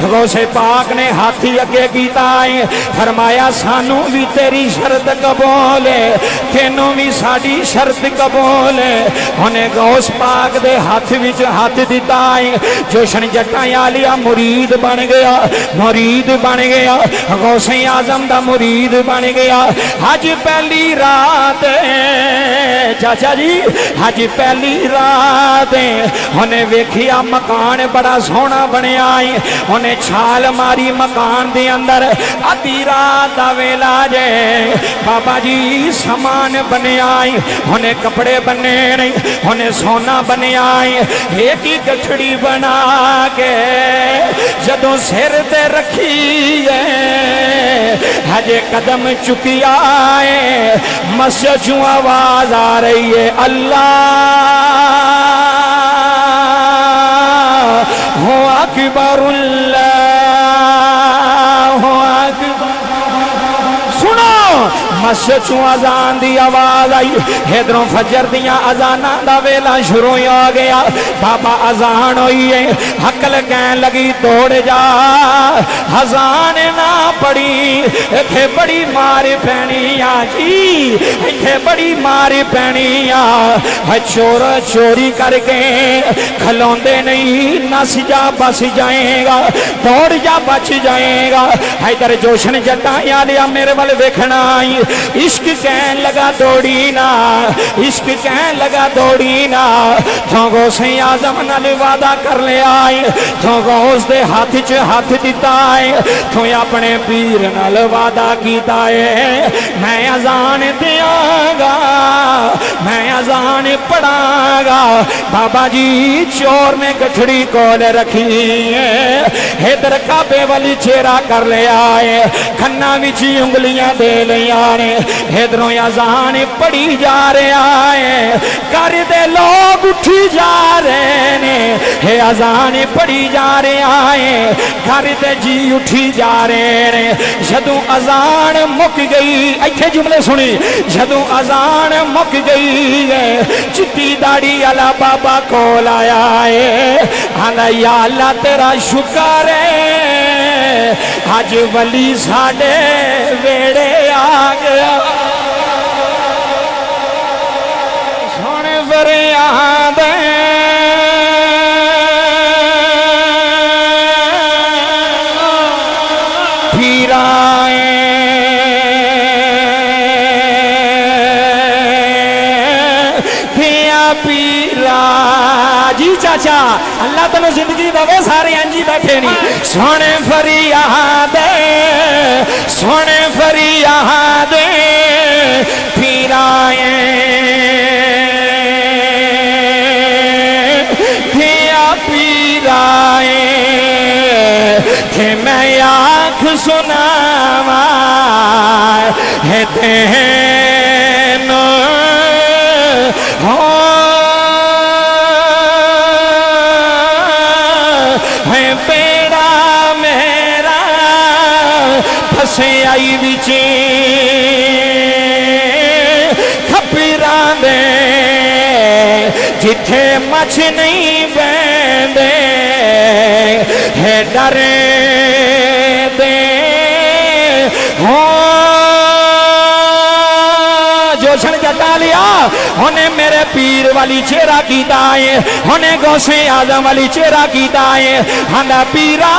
غوث پاک نے ہاتھی اگے کیتا ہے فرمایا سانو بھی تیری شرط قبول ہے تینوں بھی ساڈی شرط قبول ہے انہیں غوث پاک دے ہاتھ وچ ہاتھ دیتا ہے جوشن جٹاں عالیہ مرید بن گیا مرید بن گیا غوث اعظم دا مرید بن گیا حج پہلی رات چاچا جی حج پہلی رات انہیں ویکھیا مکان بڑا سونا بنیا ہے انہیں چھال ماری مکان دے اندر ادھی رات دا ویلا جے بابا جی سامان بنیا ہے انہیں کپڑے بنے نہیں انہیں سونا بنیا ہے ایک ہی گٹھڑی بنا کے جدوں سر تے رکھی ہے ہجے قدم چکی آئے مسجد چوں آواز آ رہی ہے اللہ ہو اکبر اللہ ہو اکبر سنو مسجد چوں اذان دی آواز آئی ادھروں فجر دیاں اذاناں دا ویلا شروع ہو گیا بابا اذان ہوئی ہے حقل کہن لگی توڑ جا اذان نہ پڑی ایتھے بڑی مار پینی آ جی ایتھے بڑی مار پینی آ چور چوری کر کے کھلوندے نہیں نس جا بس جائے گا توڑ جا بچ جائے گا ادھر جوشن جٹاں عالیہ میرے ول ویکھنا آئی عشق کہن لگا دوڑی نا عشق کہن لگا دوڑی نا تو غوث اعظم نال وعدہ کر لے آئے تو غوث دے ہاتھ چ ہاتھ دیتا ہے تو اپنے پیر نال وعدہ کیتا ہے میں اذان دیاں گا میں اذان پڑھاں گا بابا جی چور نے گٹھڑی کول رکھی ہے ادھر کعبے والی چہرہ کر لے آئے کھنا وچ انگلیاں دے لیاں نے ادھروں اذان پڑھی جا رہا ہے گھر دے لوگ اٹھی جا رہے نے اذان پڑھی جا رہا ہے گھر دے جی اٹھی جا رہے نے جدوں اذان مک گئی ایتھے جملے سنی جدوں اذان مک گئی ہے چٹی داڑھی والا بابا کول آیا ہے آندا یا اللہ تیرا شکر ہے اج ولی ساڈے ویڑے آ گیا سونے فریاد جی چاچا اللہ تنو زندگی دے سارے انجی بیٹھے نہیں سونے فریاد سونے فریاد پھر آئے پھیا پیر آئے کہ میں آنکھ سناوا ہے تین ہو پیڑا میرا پھسے آئی بچے کھپران دے جتھے مچھ نہیں بیندے ہے ڈرے دے جوشن جٹا لیا انہیں میرے پیر والی چہرہ کیتا ہے انہیں غوث اعظم والی چہرہ کیتا ہے ہندا پیرا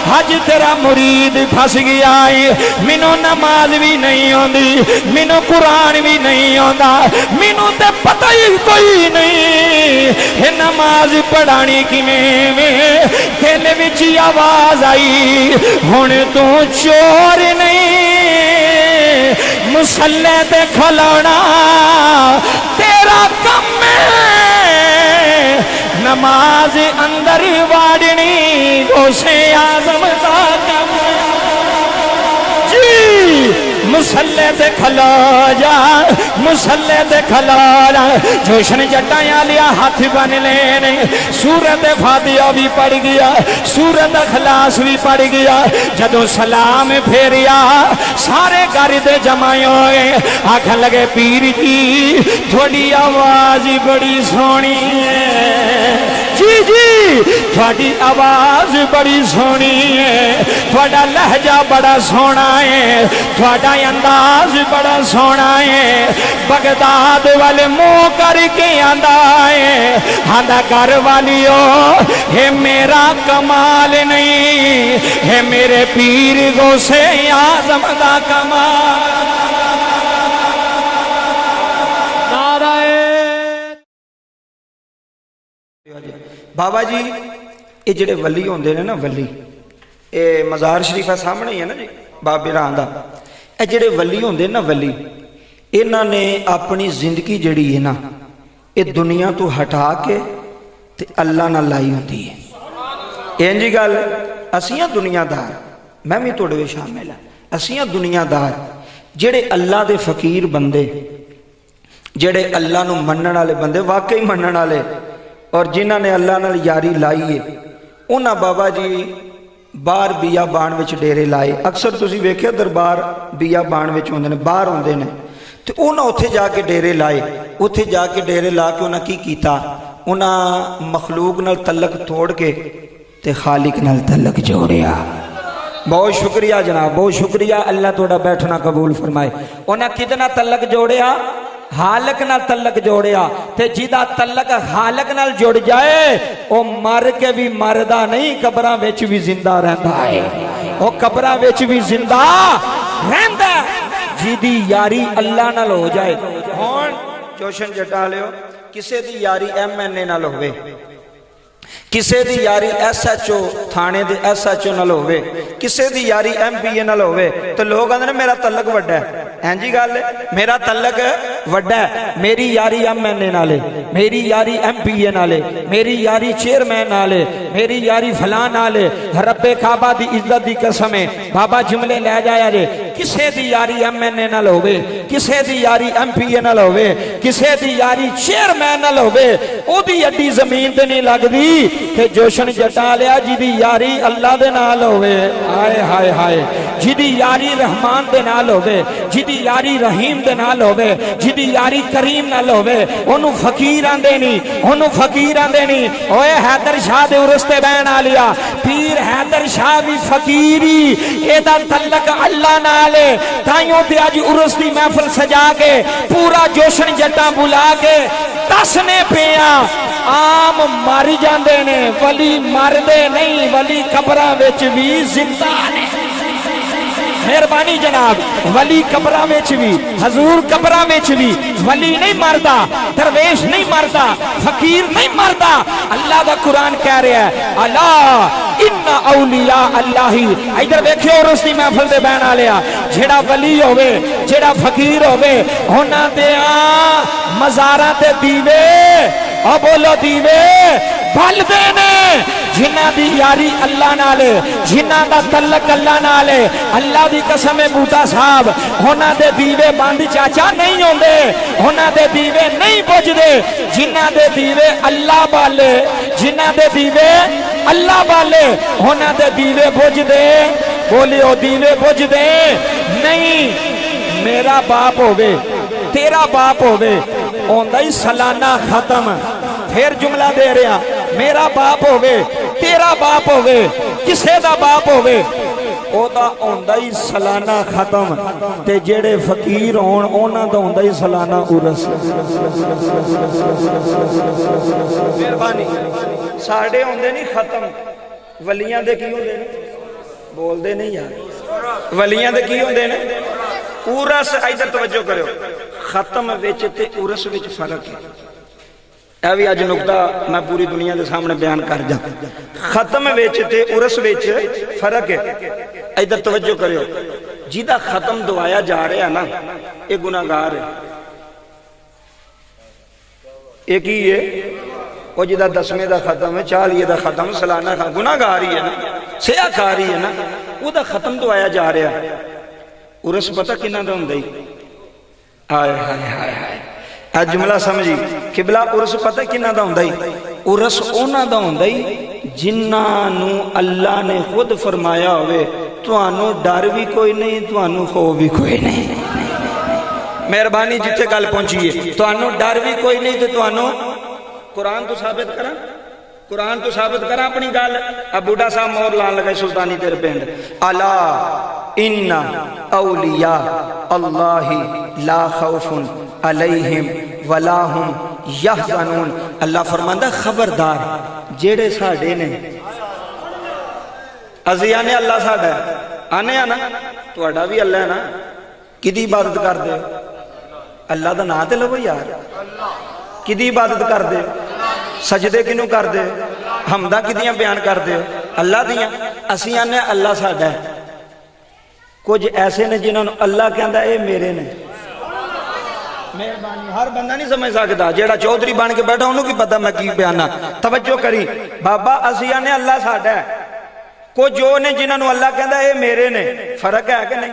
حج تیرا مرید پھس گیا ہے مینوں نماز بھی نہیں ہوندی مینوں قرآن بھی نہیں ہوندا مینوں تے پتہ ہی کوئی نہیں ہے نماز پڑھانی کیویں میں دل وچ آواز آئی ہن تو چور نہیں مسلے تے کھلونا تیرا کم ہے نماز اندر واڑنی غوث اعظم دا کم جی مسلے تے کھلو جا مسلے تے کھلو جا جوشن جٹاں عالیہ ہاتھ بن لینے سورت فاتحہ بھی پڑھ گیا سورت اخلاص بھی پڑھ گیا جدوں سلام پھیریا سارے گھر دے جمع ہوئے آکھن لگے پیر جی تھوڑی آواز بڑی سونی ہے जी जी थोड़ी आवाज बड़ी सोहनी है, थोड़ा लहजा बड़ा सोहना है, थोड़ा अंदाज बड़ा सोहना है। बगदाद वाले मुंह करके आंदा है, आंदा घर वालियो है मेरा कमाल नहीं है मेरे पीर गौसे आज़म दा कमाल। बाबा जी ये जिहड़े वली होंदे ने ना, वली ये मज़ार शरीफ है सामने ही है ना जी बाबे राम दा। ये जिहड़े वली होंदे ना, वली इन्हां ने अपनी जिंदगी जिहड़ी है ना ये दुनिया तो हटा के ते अल्लाह नाल लाई होंदी है। इंज गल असीं दुनियादार, मैं भी तुहाडे विच शामिल हां, असीं दुनियादार जिहड़े अल्लाह दे फकीर बंदे, जिहड़े अल्लाह नूं मनण वाले बंदे, वाकई मनण वाले, और जिन्हां ने अल्लाह नाल यारी लाई है, उन्हां बाबा जी बाहर बियाबान विच डेरे लाए। अक्सर तुसीं वेखिआ दरबार बियाबान विच होंदे ने, बाहर होंदे ने, ते उन्हां उत्थे जाके डेरे लाए। उत्थे जाके डेरे ला के उन्हां की कीता, उन्हां मखलूक नाल तलक तोड़ के ते खालिक नाल तलक जोड़िया। बहुत शुक्रिया जनाब, बहुत शुक्रिया, अल्लाह तुहाडा बैठना कबूल फरमाए। उन्हां किदे नाल तलक जोड़िया? हालक नाल तलक जोड़िया। ते जिदा तलक हालक नाल जुड़ जाए वो मर के भी मरदा नहीं, कब्रां विच भी जिंदा रहंदा है, वो कब्रां विच भी जिंदा रहंदा। जिदी यारी अल्लाह नाल हो जाए, हुण जोशन जटा लियो, किसे दी यारी MNA नाल होवे, किसे दी यारी SHO थाने दे SHO नाल होवे, किसे दी यारी MPA नाल होवे, तो लोग आंदे ने मेरा तलक वड्डा है। जी गल मेरा तलक वड्डा है, मेरी यारी MNA नाल है, मेरी यारी MPA नाल है, मेरी यारी चेयरमैन नाल है, मेरी यारी फलां नाल है। रब्बे काबा दी इज्जत दी कसम है, बाबा जुमले लै जाया जे, किसे दी यारी MNA नाल होवे, किसे दी यारी MPA नाल होवे, किसे दी यारी चेयरमैन नाल होवे, ओदी अड्डी जमीन ते नहीं लगदी। ते जोशन जटा लिया जिदी यारी अल्लाह दे नाल होवे, हाय हाय हाय, जिदी यारी रहमान दे नाल होवे, जिदी यारी रहीम दे नाल होवे, जिदी यारी करीम नाल होवे, ओनू फकीर आंदे नहीं, ओनू फकीर आंदे नहीं। ओए हैदर शाह दे उरस ते बहन आ लिया, पीर हैदर शाह भी फकीरी, एदा तलक अल्लाह नाल है। ताइयों ते अज उरस दी महफिल सजा के पूरा जोशन जट्टा बुला के दसने पिया, आम मर जांदे ने, वली मरदे नहीं, वली कब्रां विच भी जिंदा ने। मेहरबानी जनाब, वली कब्रां विच भी, हजूर कब्रां विच भी, वली नहीं मरदा, दरवेश नहीं मरदा, फकीर नहीं मरदा। अल्लाह दा कुरान कह रहा है, अला इन्ना औलिया अल्लाही। इधर देखियो उरस दी महफिल दे बहन वालिया, जेड़ा वली होवे, जेड़ा फकीर होवे, उन्हां दे मज़ारां ते दीवे, ओ बोलो दीवे बलदे ने। जिन्हां दी यारी अल्लाह नाल, जिन्हां दा तलक अल्लाह नाल, अल्लाह दी कसम है बूटा साहब, उन्हां दे दीवे बंद चाचा नहीं होंदे, उन्हां दे दीवे नहीं बुझदे। जिन्हां दे दीवे अल्लाह वाले, जिन्हां दे दीवे अल्लाह वाले, उन्हां दे दीवे बुझदे। बोलियो दीवे बुझदे नहीं। मेरा बाप होवे, तेरा बाप होवे, होंदा ही सालाना खत्म। फिर जुमला दे रहा, मेरा बाप होवे, तेरा बाप होवे, किसे दा बाप होवे, ओदा होंदा ही सालाना खत्म। ते जेड़े फकीर होण उन्हां दा होंदा ही सालाना उरस। मेहरबानी, साडे होंदे नहीं खत्म, वलियां दे की होंदे ने? बोलदे नहीं यार, वलियां दे की होंदे ने? उरस। इधर तवज्जो करो, खत्म विच ते उरस विच फर्क है। यह भी अज नुकता मैं पूरी दुनिया के सामने बयान कर जा। खत्म विच ते उरस विच फर्क है। इधर तवज्जो करो, जिदा खत्म दवाया जा रहा ना, ये गुनाहगार है। एक ही है वो जिदा 10वें का खत्म है, 40 का खत्म, सालाना खत्म, गुनाहगार ही है ना, सिया खा रही है ना, वह खत्म दवाया जा रहा है। उरस पता किन्ना दा हुंदा ही? हाय हाय हाय हाय, जुमला समझी किबला। उरस पता किन्ना दा हुंदा ही? उरस उन्हां दा हुंदा ही जिन्हां नूं अल्लाह ने खुद फरमाया होवे, तुहानू डर भी कोई नहीं, तुहानू खौफ भी कोई नहीं। मेहरबानी जिथे गल पहुंची है, तुहानू डर भी कोई नहीं, तो तुहानू कुरान तो साबित करा, قرآن تو ثابت کرا اپنی گل. اب بوڑھا صاحب مور لان لگے سلطانی تیر پنڈ. الا ان اولیاء اللہ لا خوف علیہم ولا ہم یحزنون. اللہ فرماندا خبردار جیڑے ساڈے نے ازی آنے اللہ ساڈا ہے آنے آنا تہاڈا بھی اللہ ہے نا. کدی عبادت کر دے اللہ دا نام تے لو یار. کدی عبادت کر دے سجدے کنوں کر دے حمداں کدیاں بیان کر دے اللہ دیاں. اسی آنے اللہ ساڈا ہے. کچھ ایسے نے جنہوں نے اللہ کہندا اے میرے نے. مہربانی ہر بندہ نہیں سمجھ سکتا. جیڑا چودھری بن کے بیٹھا انہوں کی پتہ میں کی بیانا. توجہ کری بابا اسی آنے اللہ ساڈا ہے. کچھ جو نے جنہوں نے اللہ کہندا اے میرے نے. فرق ہے کہ نہیں؟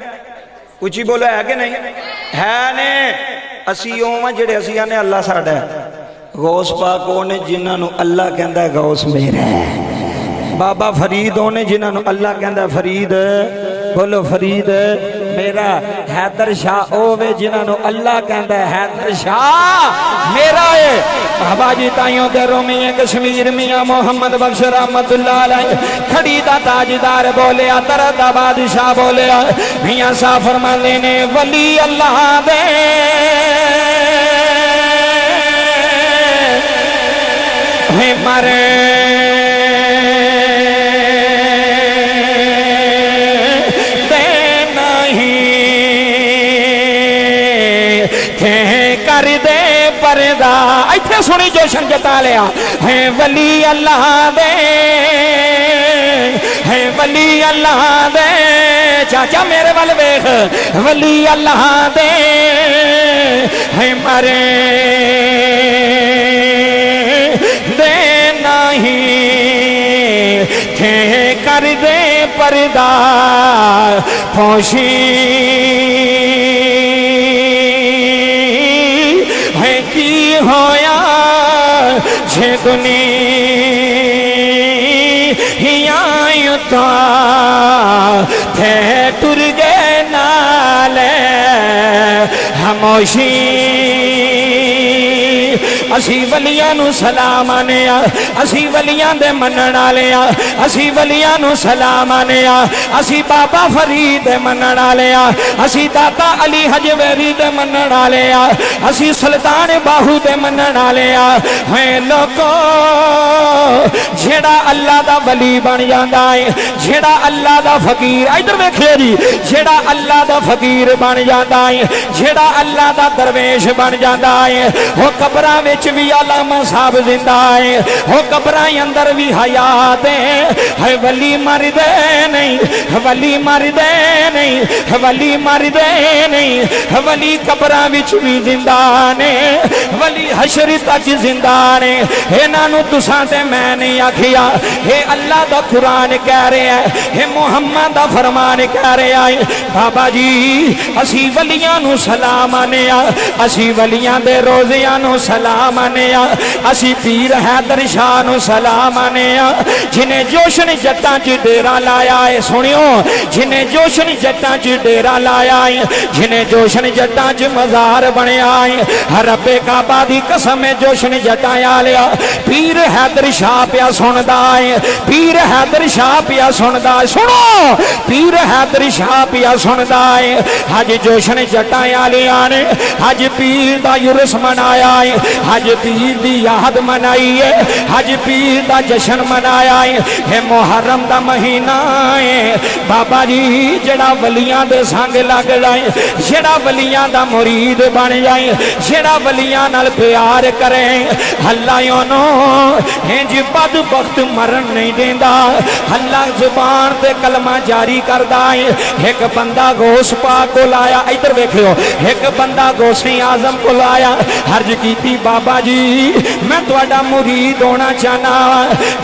اچھی بولو ہے کہ نہیں؟ ہے نے. اسی اوہ جڑے اسی آنے اللہ ساڈا ہے. غوث پاک اونے جنہوں نے اللہ کہندا ہے غوث میرا ہے. بابا فرید اونے جنہوں نے اللہ کہندا ہے فرید بولو فرید میرا. حیدر شاہ اوے جنہوں نے اللہ کہندا ہے حیدر شاہ میرا ہے. بابا جی تائیوں دے رومی کشمیر میاں محمد بخش رحمت اللہ علیہ کھڑی دا تاجدار بولیا ترد بادشاہ بولیا میاں صاحب فرماندے نے ولی اللہ دے مرے کر دے پردہ. ایتھے سنی جوشن جتا لیا ہے ولی اللہ دے ہے ولی اللہ دے. چاچا میرے وال ویکھ ولی اللہ دے ہے مرے دے نہیں تھے کر دے پردہ پوشی ہویا جھے دنیا یوتا تھے ٹر گئے نالے ہموشی. اسی ولیاں نو سلام آنے اسی ولیاں دے منن آلے اسی ولیاں نو سلام آنے اسی بابا فرید دے منن آلے اسی داتا علی حجویری دے منن آلے اسی سلطان باہو دے منن آلے ہیں لوگو. جھیڑا اللہ دا ولی بن جاندا ہے جھیڑا اللہ دا فقیر ادھر ویکھے جی جھیڑا اللہ دا فقیر بن جاندا ہے جھیڑا اللہ دا درویش بن جاندا ہے وہ قبراں وچ بھی علامہ صاحب زندہ ہے وہ قبراں اندر بھی حیات ہے. ولی مر دے نہیں ولی مر دے نہیں ولی مر دے نہیں ولی قبراں وچ بھی زندہ نے ولی حشر تک زندہ نے. انہاں نو تساں تے میں نہیں آکھیا اے اللہ دا قرآن کہہ رہا ہے اے محمد دا فرمان کہہ رہا ہے. بابا جی اسی ولیاں نو سلام آنے اسی ولیاں دے روزیاں نو سلام آنے اسی پیر حیدر شاہ نو سلام آنے جنہیں جوشن جتاں چ ڈیرا لایا ہے. سنیو جنہیں جوشن جتاں چ ڈیرا لایا ہے جنہیں جوشن جتاں چ مزار بنیا ہے رب کعبہ دی قسم جوشن جتاں لیا پیر حیدر شاہ پیا سندا ہے پیر حیدر شاہ پیا سندا ہے. سنو پیر حیدر شاہ پیا سندا ہے. حج جوشن جتاں لیا نے حج پیر دا یورس منایا ہے حج پیر دی یاد منائی ہے حج پیر دا جشن منایا ہے محرم دا مہینہ ہے. بابا جی جڑا ولیاں دے سنگ لگ جائے جڑا ولیاں دا مرید بن جائے جڑا ولیاں نال پیار کرے اللہ انہوں ہنج بد بخت مرن نہیں دیندا. اللہ زبان تے کلمہ جاری کردا ہے. ایک بندہ غوث پاک کو لایا ادھر ویکھو ایک بندہ غوث اعظم کو لایا عرض کیتی بابا جی میں تہاڈا مرید ہونا چاہنا.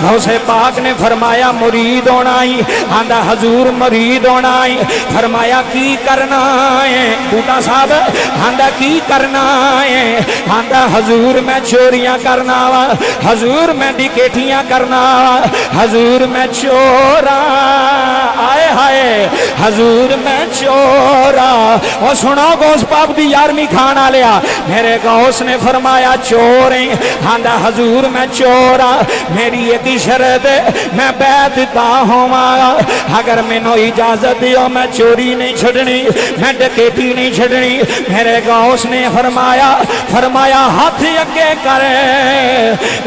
غوث پاک نے فرمایا مرید ہونا ہی آندا حضور مرید ہونا ہی. فرمایا کی کرنا ہے بوٹا صاحب آندا کی کرنا ہے آندا حضور میں چوریاں کرنا وا حضور میں ڈکیٹیاں کرنا وا حضور میں چوراں آئے ہائے حضور میں چورا. اور سنو غوث پاک دی 11ویں کھانا لیا. میرے غوث نے فرمایا چور ہیں. ہاں حضور میں چورا, میری ایک شرط ہے, میں بیعت تا ہوواں اگر مینوں اجازت دیو میں چوری نہیں چھڈنی, میں ڈکیتی نہیں چھڈنی. میرے غوث نے فرمایا ہاتھ اگے کر,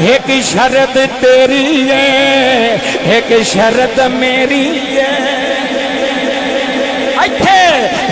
ایک شرط تیری ہے ایک شرط میری ہے.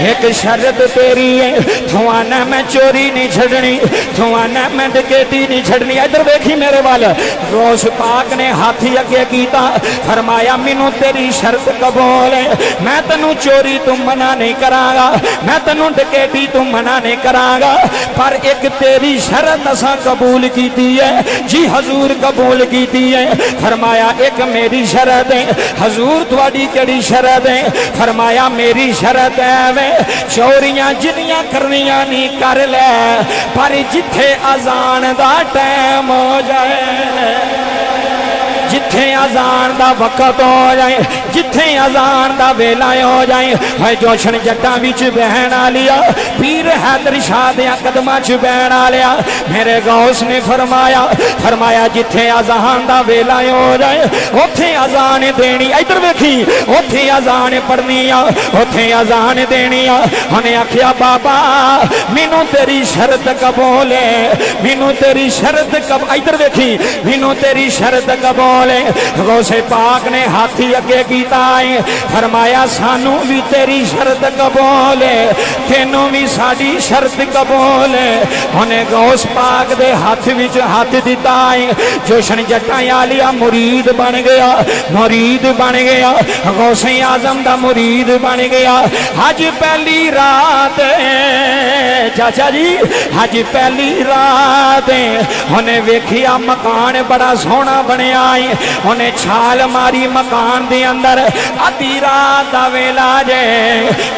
ایک شرط تیری ہے, تو آنا میں چوری نہیں چھڑنی, تو آنا میں ڈکیتی نہیں چھڑنی. ادھر دیکھی میرے وال. غوث پاک نے ہاتھی اگے کیتا, فرمایا مینوں تیری شرط قبول ہے, میں تینوں چوری تو منع نہیں کراں گا, میں تینوں ڈکیتی تو منع نہیں کراں گا, پر ایک تیری شرط اساں قبول کیتی ہے. جی حضور قبول کیتی ہے. فرمایا ایک میری شرط ہے. حضور تواڈی کیڑی شرط ہے؟ فرمایا میری شرط ہے چوریاں جنیاں کرنیاں نہیں کر لے, پر جتھے اذان دا ٹائم ہو جائے, جتھے اذان دا وقت ہو جائے, جتھے اذان دا ویلا ہو جائے, ہے جوشن جٹاں وچ بہن آلیا, پیر حیدر شاہ دیاں قدماں چ بہن آلیا. میرے غوث نے فرمایا جتھے اذان دا ویلا ہو جائے اوتھے اذان دینی. ادھر ویکھی, اوتھے اذان پڑھنی آ, اوتھے اذان دینی آ. انہیں آکھیا بابا مینوں تیری شرط قبول ہے, مینوں تیری شرط قبول. ادھر ویکھی, مینوں تیری شرط قبول. غوث پاک نے ہاتھی اگے کیتا ہے, فرمایا سانو بھی تیری شرط قبول ہے, تینوں بھی ساڈی شرط قبول ہے. انہیں غوث پاک دے ہاتھ وچ ہاتھ دیتا ہے. جوشن جٹاں آلیا مرید بن گیا, مرید بن گیا, غوث اعظم دا مرید بن گیا. حج پہلی رات چاچا جی, حج پہلی رات انہیں ویکھیا مکان بڑا سونا بنیا ہے. انہیں چھال ماری مکان دے اندر, آدھی رات دا ویلا جے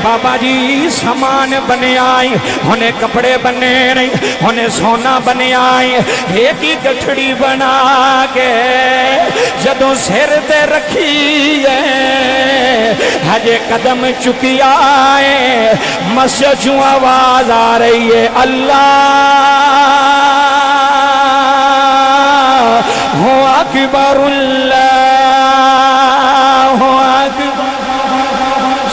بابا جی سامان بنیا ہے, انہیں کپڑے بنے نہیں, انہیں سونا بنیا ہے. ایک ہی گٹھڑی بنا کے جدوں سر تے رکھی ہے, ہجے قدم چکیا ہے, مسجد چوں آواز آ رہی ہے اللہ اکبر اللہ اکبر.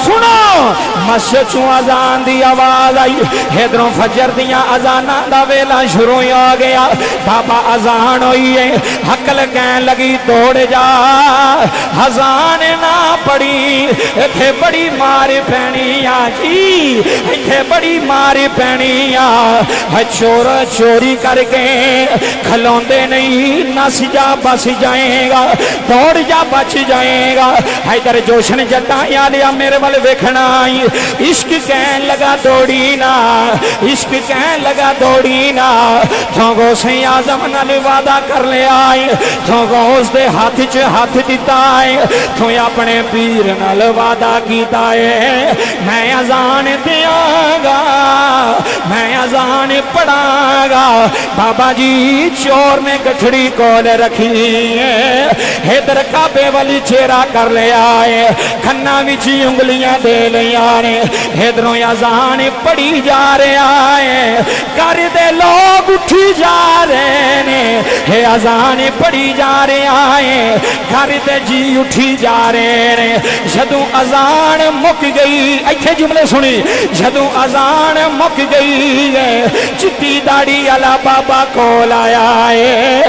سنو مسجد چوں اذان دی آواز آئی, ادھروں فجر دیاں اذاناں دا ویلا شروع ہو گیا. بابا اذان ہوئی ہے, عقل کہن لگی توڑ جا, اذان نہ پڑی ایتھے بڑی مار پینی آ جی, ایتھے بڑی مار پینی آ. چور چوری کر کے کھلوندے نہیں, نس جا بس جائے گا, دوڑ جا بچ جائے گا. ادھر جوشن جٹاں آلیا میرے ول ویکھنا آئی, عشق کہن لگا دوڑی نا, عشق کہن لگا دوڑی نا. تو غوث اعظم نال وعدہ کر لیا ہے, تو غوث دے ہاتھ چ ہاتھ دیتا ہے, تو اپنے پیر نال وعدہ کیتا ہے میں اذان دیاں گا, میں اذان پڑھاں گا. بابا جی چور نے گٹھڑی کول رکھی ہے, ادھر کعبے والی چہرہ کر لیا ہے, کھنا وچ انگلیاں دے لیا نے, ادھروں اذان پڑھی جا رہا ہے, گھر دے لوگ اٹھی جا رہے نے, ہے اذان پڑھی جا رہا ہے, گھر دے جی اٹھی جا رہے نے. جدوں اذان مک گئی, ایتھے جملے سنی, جدوں اذان مک گئی ہے, چٹی داڑھی والا بابا کول آیا ہے,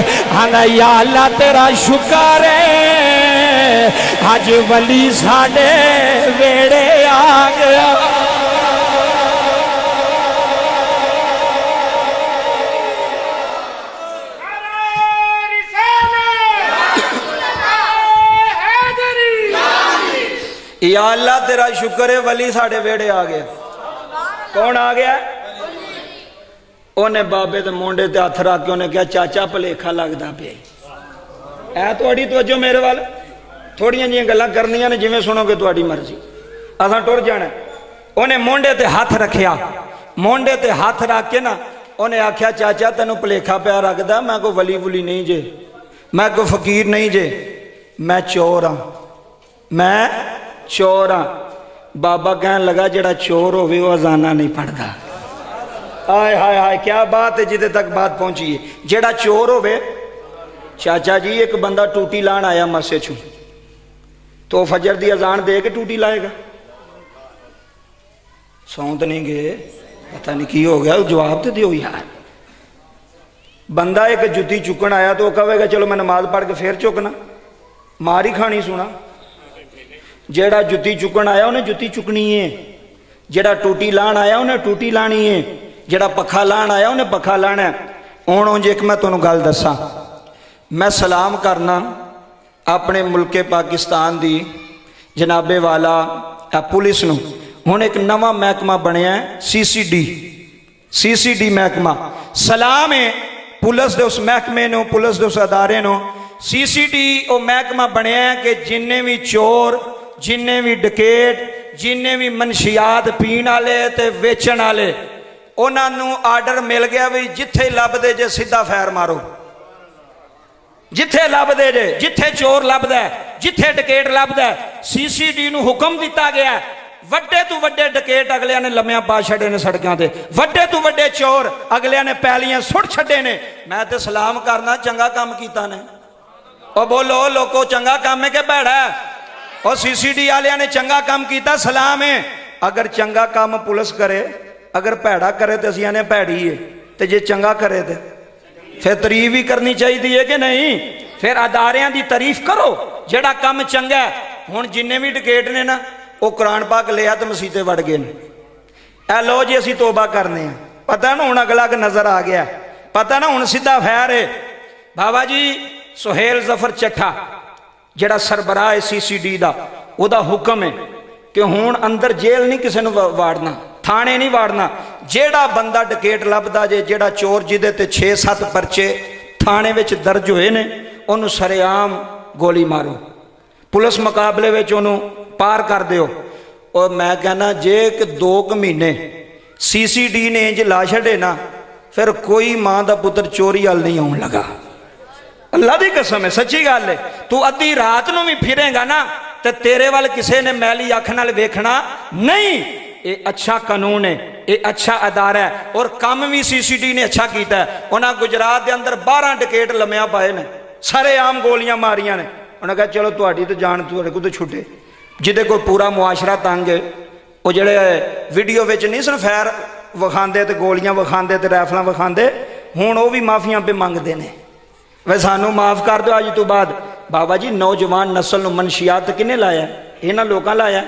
آندا یا اللہ تیرا شکر ہے اج ولی ساڈے ویڑے آ گیا. یا اللہ تیرا شکر ہے ولی ساڑے ویڑے آ گیا. کون آ گیا؟ انہیں بابے تے مونڈے تے ہاتھ رکھ کے انہیں کہا چاچا پلیکھا لگدا پیا. اے تہاڈی توجہ میرے وال, تھوڑیاں جیاں گلاں کرنیاں نے جویں سنو گے تہاڈی مرضی, اساں ٹر جانا. انہیں مونڈے تے ہاتھ رکھیا, مونڈے تے ہاتھ رکھ کے نا انہیں آکھیا چاچا تینوں پلیکھا پیا رکھدا, میں کوئی ولی ولی نہیں جے, میں کوئی فقیر نہیں جے, میں چور ہاں, میں چور ہاں. बाबा कहन लगा जड़ा चोर होवे वो अजाना नहीं पढ़ता। आय हाय हाय क्या बात है, जिदे तक बात पहुंची है। जड़ा चोर होवे, चाचा जी एक बंदा टूटी लान आया मस्से चू, तो फजर दी अजान दे के टूटी लाएगा? सौंत नहीं गए, पता नहीं की हो गया, जवाब तो दियो यार। बंदा एक जुत्ती चुकन आया तो कहेगा चलो मैं नमाज पढ़ के फिर चुकना, मार ही खानी सुना। जेड़ा जुत्ती चुकन आया उन्हें जुत्ती चुकनी है, जेड़ा टूटी लान आया उन्हें टूटी लानी है, जेड़ा पखा लान आया उन्हें पखा लाना है। हुण उंज एक मैं तुहानूं गल दसां, मैं सलाम करना अपने मुल्के पाकिस्तान दी जनाबे वाला पुलिस नूं। हुण एक नवा महकमा बनया CCD महकमा। सलाम है पुलिस दे उस महकमे नूं, पुलिस दे उस अदारे नूं। CCD वो महकमा बनया कि जिन्ने भी चोर, जिन्ने भी डकैत, जिन्ने भी मनशियात पीण वाले ते वेचण वाले, उन्हां नूं आर्डर मिल गया भी जिथे लभदे जे सीधा फैर मारो। जिथे लभदे जे, जिथे चोर लभदा है, जिथे डकैत लभदा है, CCD नूं हुक्म दिता गया। वड्डे तो वड्डे डकैत अगलियां ने लम्मियां पा छड़े ने सड़कों ते, वड्डे तो वड्डे चोर अगलियां ने पैलियां सुट छड़े ने। मैं तो सलाम करना, चंगा काम कीता ने। और बोलो लोगों, चंगा काम है कि भैड़ा है? और CCD वालियां ने चंगा काम किया, सलाम है। अगर चंगा काम पुलिस करे, अगर भैड़ा करे तो असीं आने भैड़ी है, तो जे चंगा करे तो फिर तारीफ भी करनी चाहिए है कि नहीं? फिर अदारियां की तारीफ करो जेड़ा काम चंगा है। हुण जिन्ने भी डकैत ने ना, वो कुरान पाक लिया तो मसीते वड़ गए। ए लो जी असीं तौबा करने हैं, पता ना हुण अगला नजर आ गया, पता ना हुण सीधा फैर है। बाबा जी सुहेल जफर चट्ठा जेड़ा सरबराह है CCD दा, उहदा हुक्म है कि हुण अंदर जेल नहीं किसी नूं वाड़ना, थाने नहीं वाड़ना। जेड़ा बंदा डकैत लभदा जे, जेड़ा चोर जिहदे ते 6-7 परचे थाने विच दर्ज होए ने, उहनूं सरेआम गोली मारो, पुलिस मुकाबले विच उहनूं पार कर दिओ। और मैं कहना जे 2 महीने CCD ने इंज ला छड़े ना, फिर कोई मां दा पुत्र चोरी वाल नहीं आउण लगा। अल्लाह दी कसम है, सच्ची गल है। तू अद्धी रात नूं भी फिरेगा ना तो तेरे वाल किसी ने मैली अख नाल वेखना नहीं। ये अच्छा कानून है, ये अच्छा अदारा है। और काम भी CCD ने अच्छा किया है। उन्हें गुजरात के अंदर 12 डकैत लम्मिया पाए ने, सारे आम गोलियां मारियां ने। उन्हें कहा चलो तुहाडी तो जान तुहाडे कोल तो छुटे। जिदे कोई पूरा मुआशरा तंग है, वो जेड़े वीडियो विच नहीं सन फैर विखांदे ते गोलियां विखांदे ते राइफलां विखांदे, हुण वो भी माफियां पे मंगते हैं। वे सानू माफ कर दो अज तो बाद। बाबा जी नौजवान नस्ल नूं मनशियात किन्ने लाया? इन्हां लोकां लाया।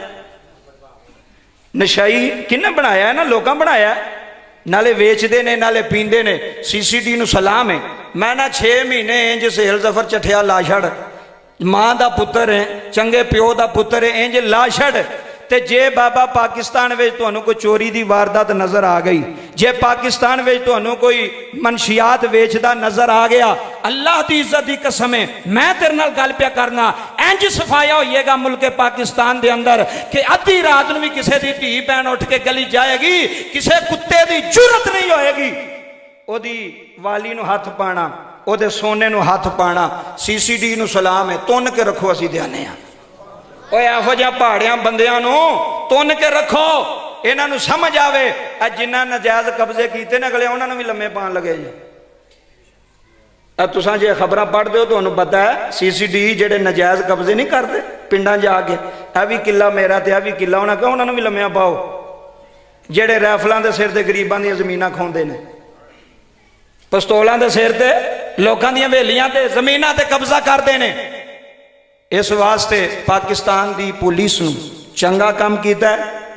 नशाई किन्ने बनाया? इन्हां लोकां बनाया। नाले वेचते ने नाले पींदे ने। CCD नूं सलाम है। मैं ना 6 महीने इंज सुहेल जफर चट्ठिया ला छड़, मां दा पुत्तर है, चंगे प्यो दा पुत्तर है, इंज ला छड़। ते जे बाबा पाकिस्तान विच तुहानूं कोई चोरी दी वारदात नजर आ गई, जे पाकिस्तान विच तुहानूं कोई मनशियात वेचदा नजर आ गया, अल्लाह दी इज्जत दी कसम है, मैं तेरे नाल गल पिया करना, इंज सफाया होइएगा मुल्के पाकिस्तान दे अंदर कि अद्धी रात नूं भी किसी दी धी भैन उठ के गली जाएगी, किसी कुत्ते दी जुरत नहीं होएगी ओदी वाली नूं हथ पाना, ओदे सोने नूं हथ पाना। CCD नूं सलाम है, तुन के रखो, असीं देने आ। यहो जिहा पहाड़ियां बंदियां नूं तुन के रखो, इन्हां नूं समझ आवे जिन्हां नजायज कब्जे कीते ने अगले उन्हां नूं भी लम्मे पाण लगे जी। तुसां जे खबरां पढ़दे हो तुहानूं पता है CCD जेड़े नजायज कब्जे नहीं करते पिंडां जाके, आ भी किला मेरा ते आ भी किला, उन्हां कहा उन्हां नूं भी लम्मिया पाओ। जेड़े राइफलां दे सिर ते गरीबां दी ज़मीनां खाउंदे ने, पिस्तौलां दे सिर ते लोकां दी हवेलियां ते ज़मीनां ते कब्जा करदे ने। इस वास्ते पाकिस्तान की पुलिस नूं चंगा काम किया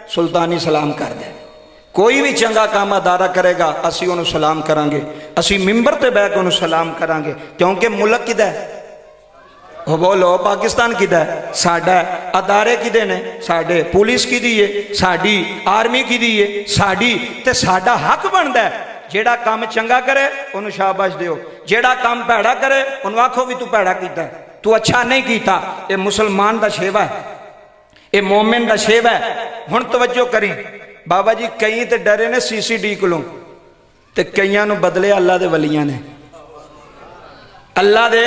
सुल्तानी सलाम कर दे। कोई भी चंगा काम अदारा करेगा असी उन्होंने सलाम करांगे, असी मिंबर ते बैठ के उन्होंने सलाम करांगे, क्योंकि मुल्क किदा है? वो बोलो पाकिस्तान किदा है? साडा है। अदारे किदे ने? साडे। पुलिस किदी है? साडी। आर्मी किदी है? साडी। ते साडा हक बनदा है जेड़ा काम चंगा करे उन्होंने शाबाश दिओ, जेड़ा काम भैड़ा करे उन्होंने आखो भी तू भैड़ा कीता है, तू अच्छा नहीं कीता। ये मुसलमान का शेवा है, ये मोमिन का शेवा है। हुण तवज्जो करी बाबा जी, कई तो डरे ने CCD कोलों ते कईयां नूं बदले अल्लाह दे वलियां ने। अल्लाह दे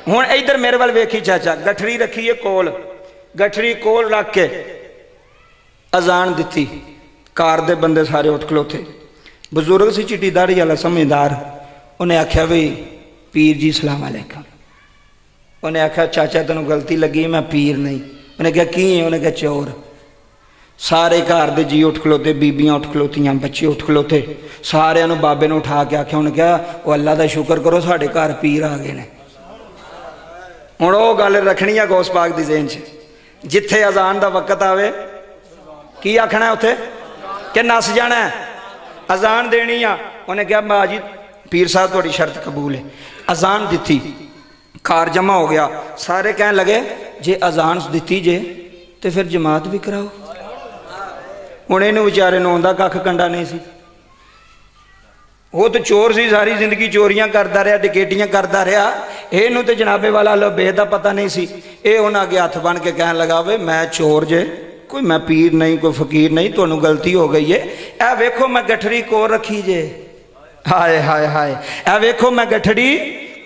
हुण इधर मेरे वाल वेखी चाचा, गठरी रखी है कोल, गठरी कोल रख के अजान दी, कार दे बंदे सारे उठ खलोते। बजुर्ग सी चिट्टी दाढ़ी वाला समझदार, उन्हें आख्या भी पीर जी सलाम अलैकुम। उन्हें आख्या चाचा तेन गलती लगी, मैं पीर नहीं। उन्हें कहा की है? उन्हें कहा चोर। सारे घर के जी उठ खलोते, बीबियां उठ खलोतियां, बच्चे उठ खलोते, सारे बाबे ने उठा के आख्या। उन्हें कहा वो अल्लाह का शुक्र करो साढ़े घर पीर आ गए ने। हुण वो गल रखनी है गौस पाक दी ज़हन च, जिथे अजान का वक्त आवे की आखना है उत्थे कि नस जाना है, अजान देनी आ। उन्हें कहा माँ जी पीर साहब थोड़ी शर्त कबूल है। अजान दी, कार जमा हो गया, सारे कहन लगे जे अजान दी जे तो फिर जमात भी कराओ। हुण इहनूं विचारे नूं आउंदा कख कंडा नहीं सी। वो तो चोर सी, सारी जिंदगी चोरियां करता रहा, डकैतियां करता रहा। इहनूं ते जनाबे वाला लो बेद दा पता नहीं सी। ये उन्हां अगे हथ बन के कहन लगा वे मैं चोर जे, कोई मैं पीर नहीं, कोई फकीर नहीं, तुहानूं गलती हो गई है। ए वेखो मैं गठड़ी कोल रखी जे, हाय हाय हाय, ए वेखो मैं गठड़ी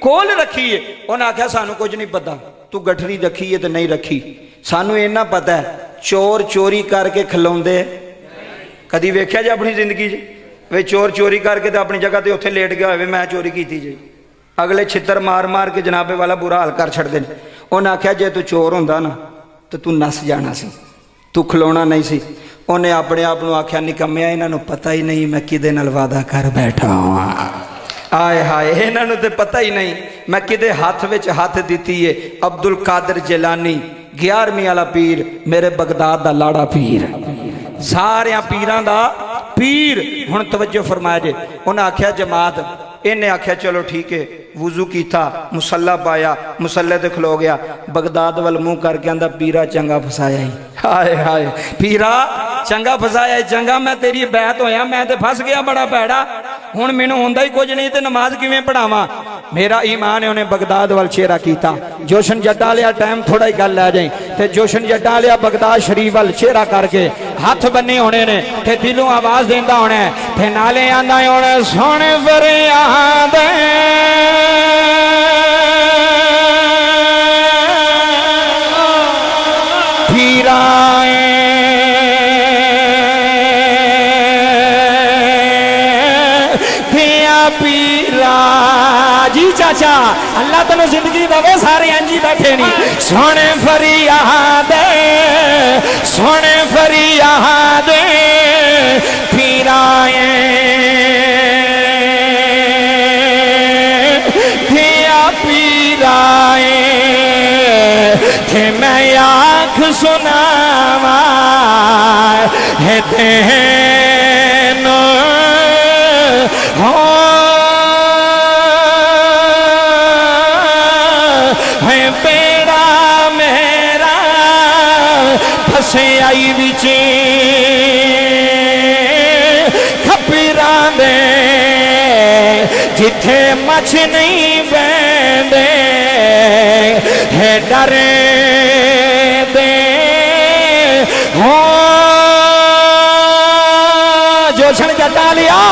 कोल रखी है। उन्हें आख्या सानू कुछ नहीं पता, तू गठड़ी रखी है तो नहीं रखी, सानू इन्ना पता है चोर चोरी करके खिलाउंदे। कदी वेख्या जी अपनी जिंदगी वे चोर चोरी करके तो अपनी जगह तो उत्थे लेट गया हो मैं चोरी की जी, अगले छितर मार मार के जनाबे वाला बुरा हाल कर छड़दे ने। उन्हें आख्या जे तू चोर हुंदा ना तो तू नस जाना सी, तू खलोना नहीं सी। उन्हें अपने आप को आख्या निकम्मिया इन्हों पता ही नहीं मैं किदे नाल वादा कर बैठा हाँ। आए हाय इन्हों तो पता ही नहीं मैं किदे हाथ विच हाथ दी है। अब्दुल कादिर जिलानी 11वीं वाला पीर, मेरे बगदाद दा लाड़ा पीर, सारे पीरां दा पीर। हुण तवज्जो फरमाया जे। उन्हें आख्या जमात, इन्हें आख्या चलो ठीक है, वुजू किया, मुसल्ला पाया, मुसल्ले ते खलो गया, बगदाद वाल मुँह करके आंदा पीरा चंगा फसाया ही। हाय हाय पीरा चंगा फसाया, चंगा मैं तेरी बैत होया, मैं तो फस गया बड़ा पैड़ा, हुण मैनूं हुंदा ही कुछ नहीं, तो नमाज किवें पढ़ावां। मेरा ईमान है। उन्हें बगदाद वाल चेहरा किया, जोशन जट्टा लिया, टाइम थोड़ा ही गल लै जाए, तो जोशन जट्टा लिया बगदाद शरीफ वाल चेहरा करके हाथ बन्ने होने ने, ते दिलों आवाज देंदा होना है, ते नाले आंदा होना सोने फरियाद पीराए पीरा जी। चाचा अल्लाह तेन जिंदगी दवे, सारे अंजी बैठे नहीं। सोने फरियाद सोने फरियाद पीराए पीराए थे मैं आँख सुनावा है तेनो हो है बेड़ा मेरा फसे आई बिचे खपीरा दे जिथे मछ नहीं बहदे है डरे दे हो। जोशन जटा लिया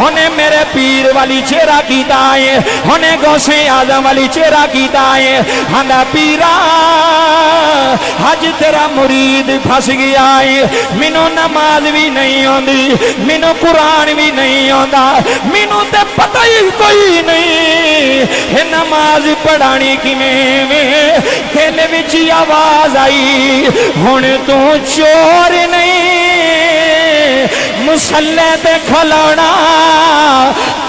उन्हें मेरे पीर वाली चेहरा कीता है, उन्हें गौसे आजम वाली चेहरा कीता है। हंदा पीरा अज तेरा मुरीद फस गया है, मैनू नमाज भी नहीं आती, मैनू कुरान भी नहीं आता, मैनू तो पता ही कोई नहीं नमाज पढ़ानी किवें। दिल विच आवाज आई हुण तू चोर नहीं, मुसल्ले ते खलोना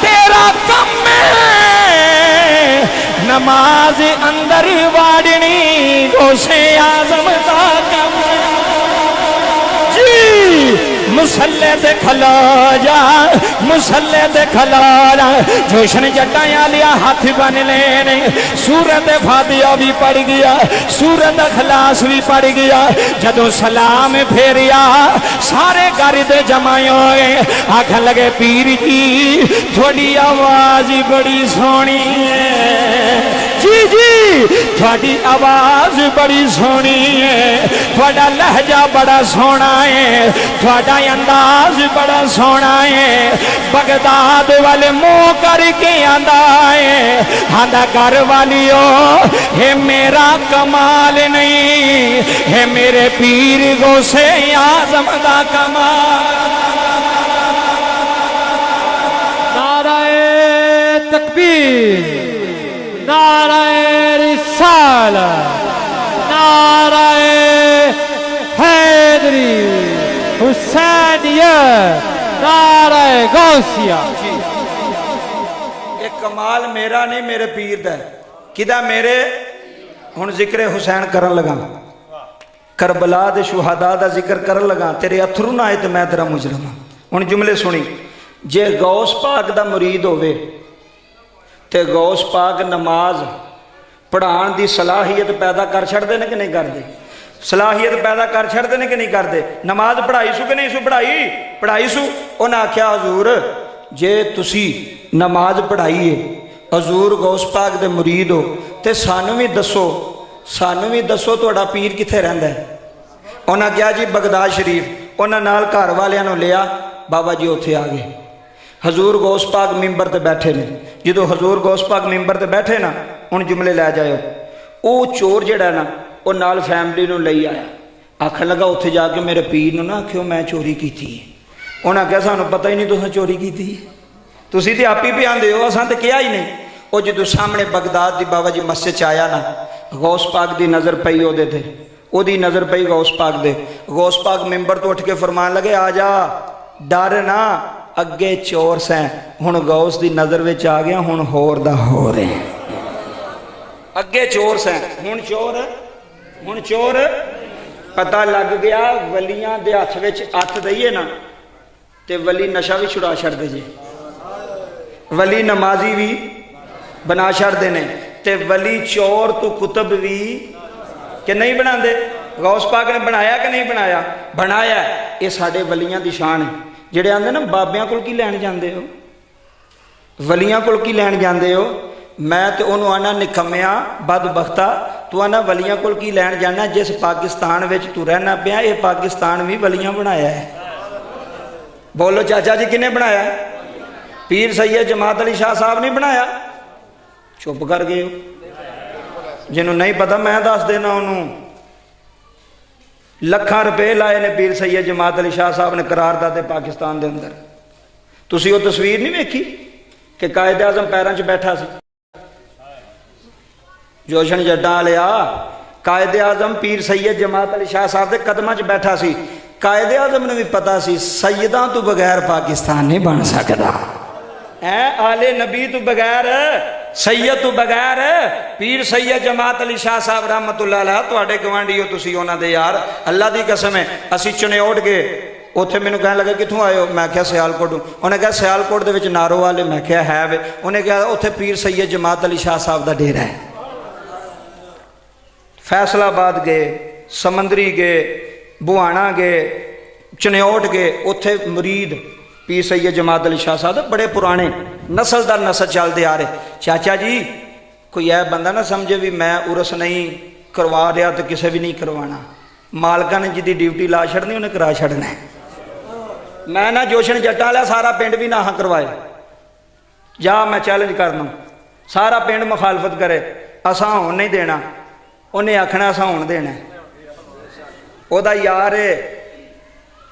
तेरा कम है, नमाज अंदर वाड़नी गौसे आजम का कम जी। मुसल्ले ते खलो जा, मुसल्ले ते खलो जा। जोशन जट्टा लिया हाथ बन लेने, सूरत फातिहा भी पड़ गया, सूरत अखलास भी पड़ गया। जदों सलाम फेरिया सारे घर दे जमाए होए, आखन लगे पीर जी थोड़ी आवाज बड़ी सोहनी है जी जी। थोड़ी आवाज बड़ी सोहनी है, थोड़ा लहजा बड़ा सोहना है, थोड़ा अंदाज बड़ा सोहना है। बगदाद वाले मुंह करके आंदा है, आंदा घर वालियो है मेरा कमाल नहीं है मेरे पीर गौसे आजम दा कमाल। तकबीर, नाराए रिसालत, नाराए हैदरी, हुसैनियत, नाराए गौसिया। एक कमाल मेरा नहीं मेरे पीर दा, किदा मेरे। हुण जिक्र हुसैन करन लगा, करबला दे शुहदा दा जिक्र करन लगा। तेरे अथरू ना आए ते मैं तेरा मुजरम। हुण जुमले सुनी, जे गौस पाक दा मुरीद होवे ते गौस पाक नमाज पढ़ाण दी सलाहियत पैदा कर छड़दे ने कि नहीं करदे? सलाहियत पैदा कर छड़दे ने कि नहीं करदे? नमाज पढ़ाई सु कि नहीं सु? पढ़ाई सु। उन्हें आख्या हजूर जे तुसी नमाज पढ़ाई है, हजूर गौस पाक दे मुरीद हो ते सानू भी दसो तुहाडा पीर कित्थे रहिंदा है? उन्हें कहा जी बगदाद शरीफ। उन्हें नाल घर वालियां नूं लिया, बाबा जी उत्थे आ गए। हजूर गौस पाक मिंबर ते बैठे ने। जो हजूर गौस पाक मिंबर ते बैठे ना, हुण जुमले लै जाओ। वो चोर जिहड़ा ना वो नाल फैमिली नूं लई आया, आखन लगा उत्थे जाके मेरे पीर नूं ना आखियो मैं चोरी की है। उन्हें कहा सानूं पता ही नहीं तुसीं चोरी की, तुसीं ते आप ही पिआंदे हो, असां ते कहा ही नहीं। वो जो सामने बगदाद दी बाबा जी मस्जिद च आया ना, गौस पाक दी नज़र पई ओहदे ते, ओहदी नज़र पई गौस पाक दे। गौस पाक मिंबर तो उठ के फरमान लगे आ जा, डर ना, अगे चोर सैं। हुण गौस दी नज़र विच आ गया, हुण होर दा होर है। अगे चोर सैं, हुण चोर पता लग गया। वलियां दे हत्थ विच हत्थ दईए ना ते वली नशा भी छुड़ा छड़दे जे, वली नमाजी भी बना छड़दे ने, ते वली चोर तो कुतब भी कि नहीं बनाते? गौस पाक ने बनाया कि नहीं बनाया? बनाया। ये साडे वलियां दी शान है। ਜਿਹੜੇ ਆਂਦੇ ਨਾ ਬਾਬਿਆਂ ਕੋਲ ਕੀ ਲੈਣ ਜਾਂਦੇ ਹੋ, ਵਲੀਆਂ ਕੋਲ ਕੀ ਲੈਣ ਜਾਂਦੇ ਹੋ? ਮੈਂ ਤੇ ਉਹਨੂੰ ਆਣਾ ਨਿਕੰਮਿਆ ਬਦਬਖਤਾ, ਤੂੰ ਆਣਾ ਵਲੀਆਂ ਕੋਲ ਕੀ ਲੈਣ ਜਾਣਾ? ਜਿਸ ਪਾਕਿਸਤਾਨ ਵਿੱਚ ਤੂੰ ਰਹਿਣਾ ਪਿਆ, ਇਹ ਪਾਕਿਸਤਾਨ ਵੀ ਵਲੀਆਂ ਬਣਾਇਆ ਹੈ। ਬੋਲੋ ਚਾਚਾ ਜੀ ਕਿਹਨੇ ਬਣਾਇਆ? ਪੀਰ ਸੈयद ਜਮਾਤ ਅਲੀ ਸ਼ਾਹ ਸਾਹਿਬ ਨੇ ਬਣਾਇਆ। ਚੁੱਪ ਕਰ ਗਏ ਹੋ। ਜਿਹਨੂੰ ਨਹੀਂ ਪਤਾ ਮੈਂ ਦੱਸ ਦੇਣਾ ਉਹਨੂੰ। ਲੱਖਾਂ रुपए लाए ने पीर सैयद जमात अली शाह साहब ने करारदादे पाकिस्तान के अंदर। तुसी वो तस्वीर नहीं वेखी कि कायदे आजम पैरों च बैठा सी? जोशन जड्डा लिया, कायदे आजम पीर सैयद जमात अली शाह साहब के कदमां च बैठा सी। कायदे आजम ने भी पता सी सैयदां तो बगैर पाकिस्तान नहीं बन सकता है, आले नबी तो बगैर, सैयद तो बगैर। पीर सैयद जमात अली शाह साहब रहमतुल्लाह अलैह तुहाडे गवांढी हो तुसी उन्हां दे यार, अल्लाह दी कसम है। असीं चनेओट गए, उत्थे मैनूं कहण लगा कित्थों आए हो? मैं कहा सियालकोट। उन्हें कहा सियालकोट दे विच नारोवाले। मैं कहा है वे। उन्हें कहा उत्थे पीर सैयद जमात अली शाह साहब दा डेरा है। फैसलाबाद गए, समंदरी गए, बुहाना गए, चनेओट गए, उत्थे मुरीद पीर सैयद जमात अली शाह साहब बड़े पुराने नस्ल दर नस्ल चलते आ रहे। चाचा जी कोई यह बंदा ना समझे भी मैं उरस नहीं करवा रहा तो किसी भी नहीं करवाना। मालका ने जिदी ड्यूटी ला छड़नी उन्हें करा छड़ना है। मैं ना जोशन जट्टा लिया सारा पिंड भी ना करवाए, जा मैं चैलेंज करना, सारा पिंड मुखालफत करे, असा होन नहीं देना। उन्हें आखना असा होन देना, ओदा यार है।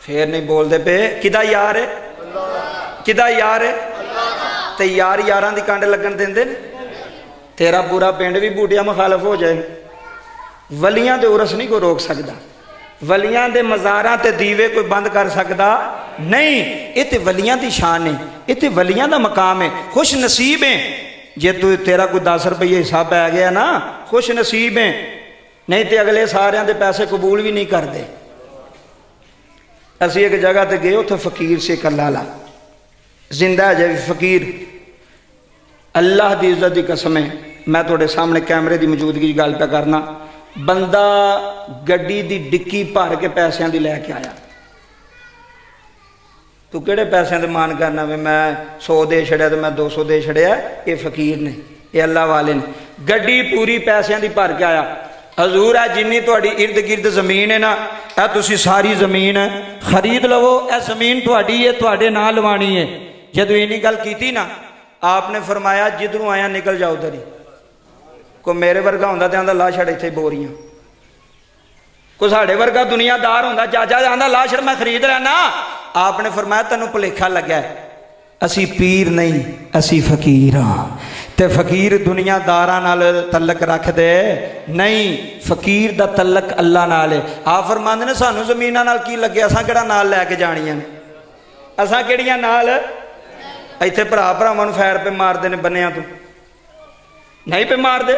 फिर नहीं बोलते पे किदा यार है, किदा यार है? ते यार यारां दी कंड लगन देंदे ने? तेरा पूरा पिंड भी बूटिया मुखालफ हो जाए। वलियां दे उरस नहीं कोई रोक सकता, वलियां दे मज़ारां ते दीवे कोई बंद कर सकता नहीं। ये ते वलियां दी शान है, ये ते वलियां दा मकाम है। खुश नसीब है जे तू तेरा कोई 10 रुपये हिसाब आ गया ना, खुश नसीब है। नहीं तो अगले सारियां दे पैसे कबूल भी नहीं करते। असी एक जगह ते गए, उत्थे फकीर से कलाला जिंदा है फकीर। अल्लाह की इज्जत की कसम है, मैं थोड़े सामने कैमरे की मौजूदगी गल पे करना। बंदा गड्डी की डिक्की भर के पैसों की लैके आया। तू किहड़े पैसों से मान करना भी मैं 100 दे छड़िया तो मैं 200 दे छड़िया? ये फकीर ने, ये अल्लाह वाले ने। गड्डी पूरी पैसों की भर के आया, हजूर है जिन्नी तुहाडी इर्द गिर्द जमीन है ना, यह तुसी सारी जमीन खरीद लवो, यह जमीन तुहाडी है, तुहाडे नाल लवानी है। जदों इन्नी गल कीती ना, आपने फरमाया जिधरों आया निकल जाओ उधर ही। को मेरे वर्गा होंदा ते आंदा ला छड़ इत्थे बोरियां, को साढ़े वर्गा दुनियादार होंदा चाचा आंदा ला छड़ मैं खरीद लेना। आपने फरमाया तैनूं भुलेखा लग्या, असी पीर नहीं असी फकीर हाँ, ते फकीर दुनियादारां नाल तलक रखदे नहीं, फकीर दा तलक अल्लाह नाल है। आप फरमांदे ने सानू जमीनां नाल की लगे, असां किहड़ा नाल लैके जाणियां ने, असां किहड़ियां नाल। इत्थे भरा भरावां नूं फैर पे मारदे ने बन्नियां तों, नहीं पे मारदे,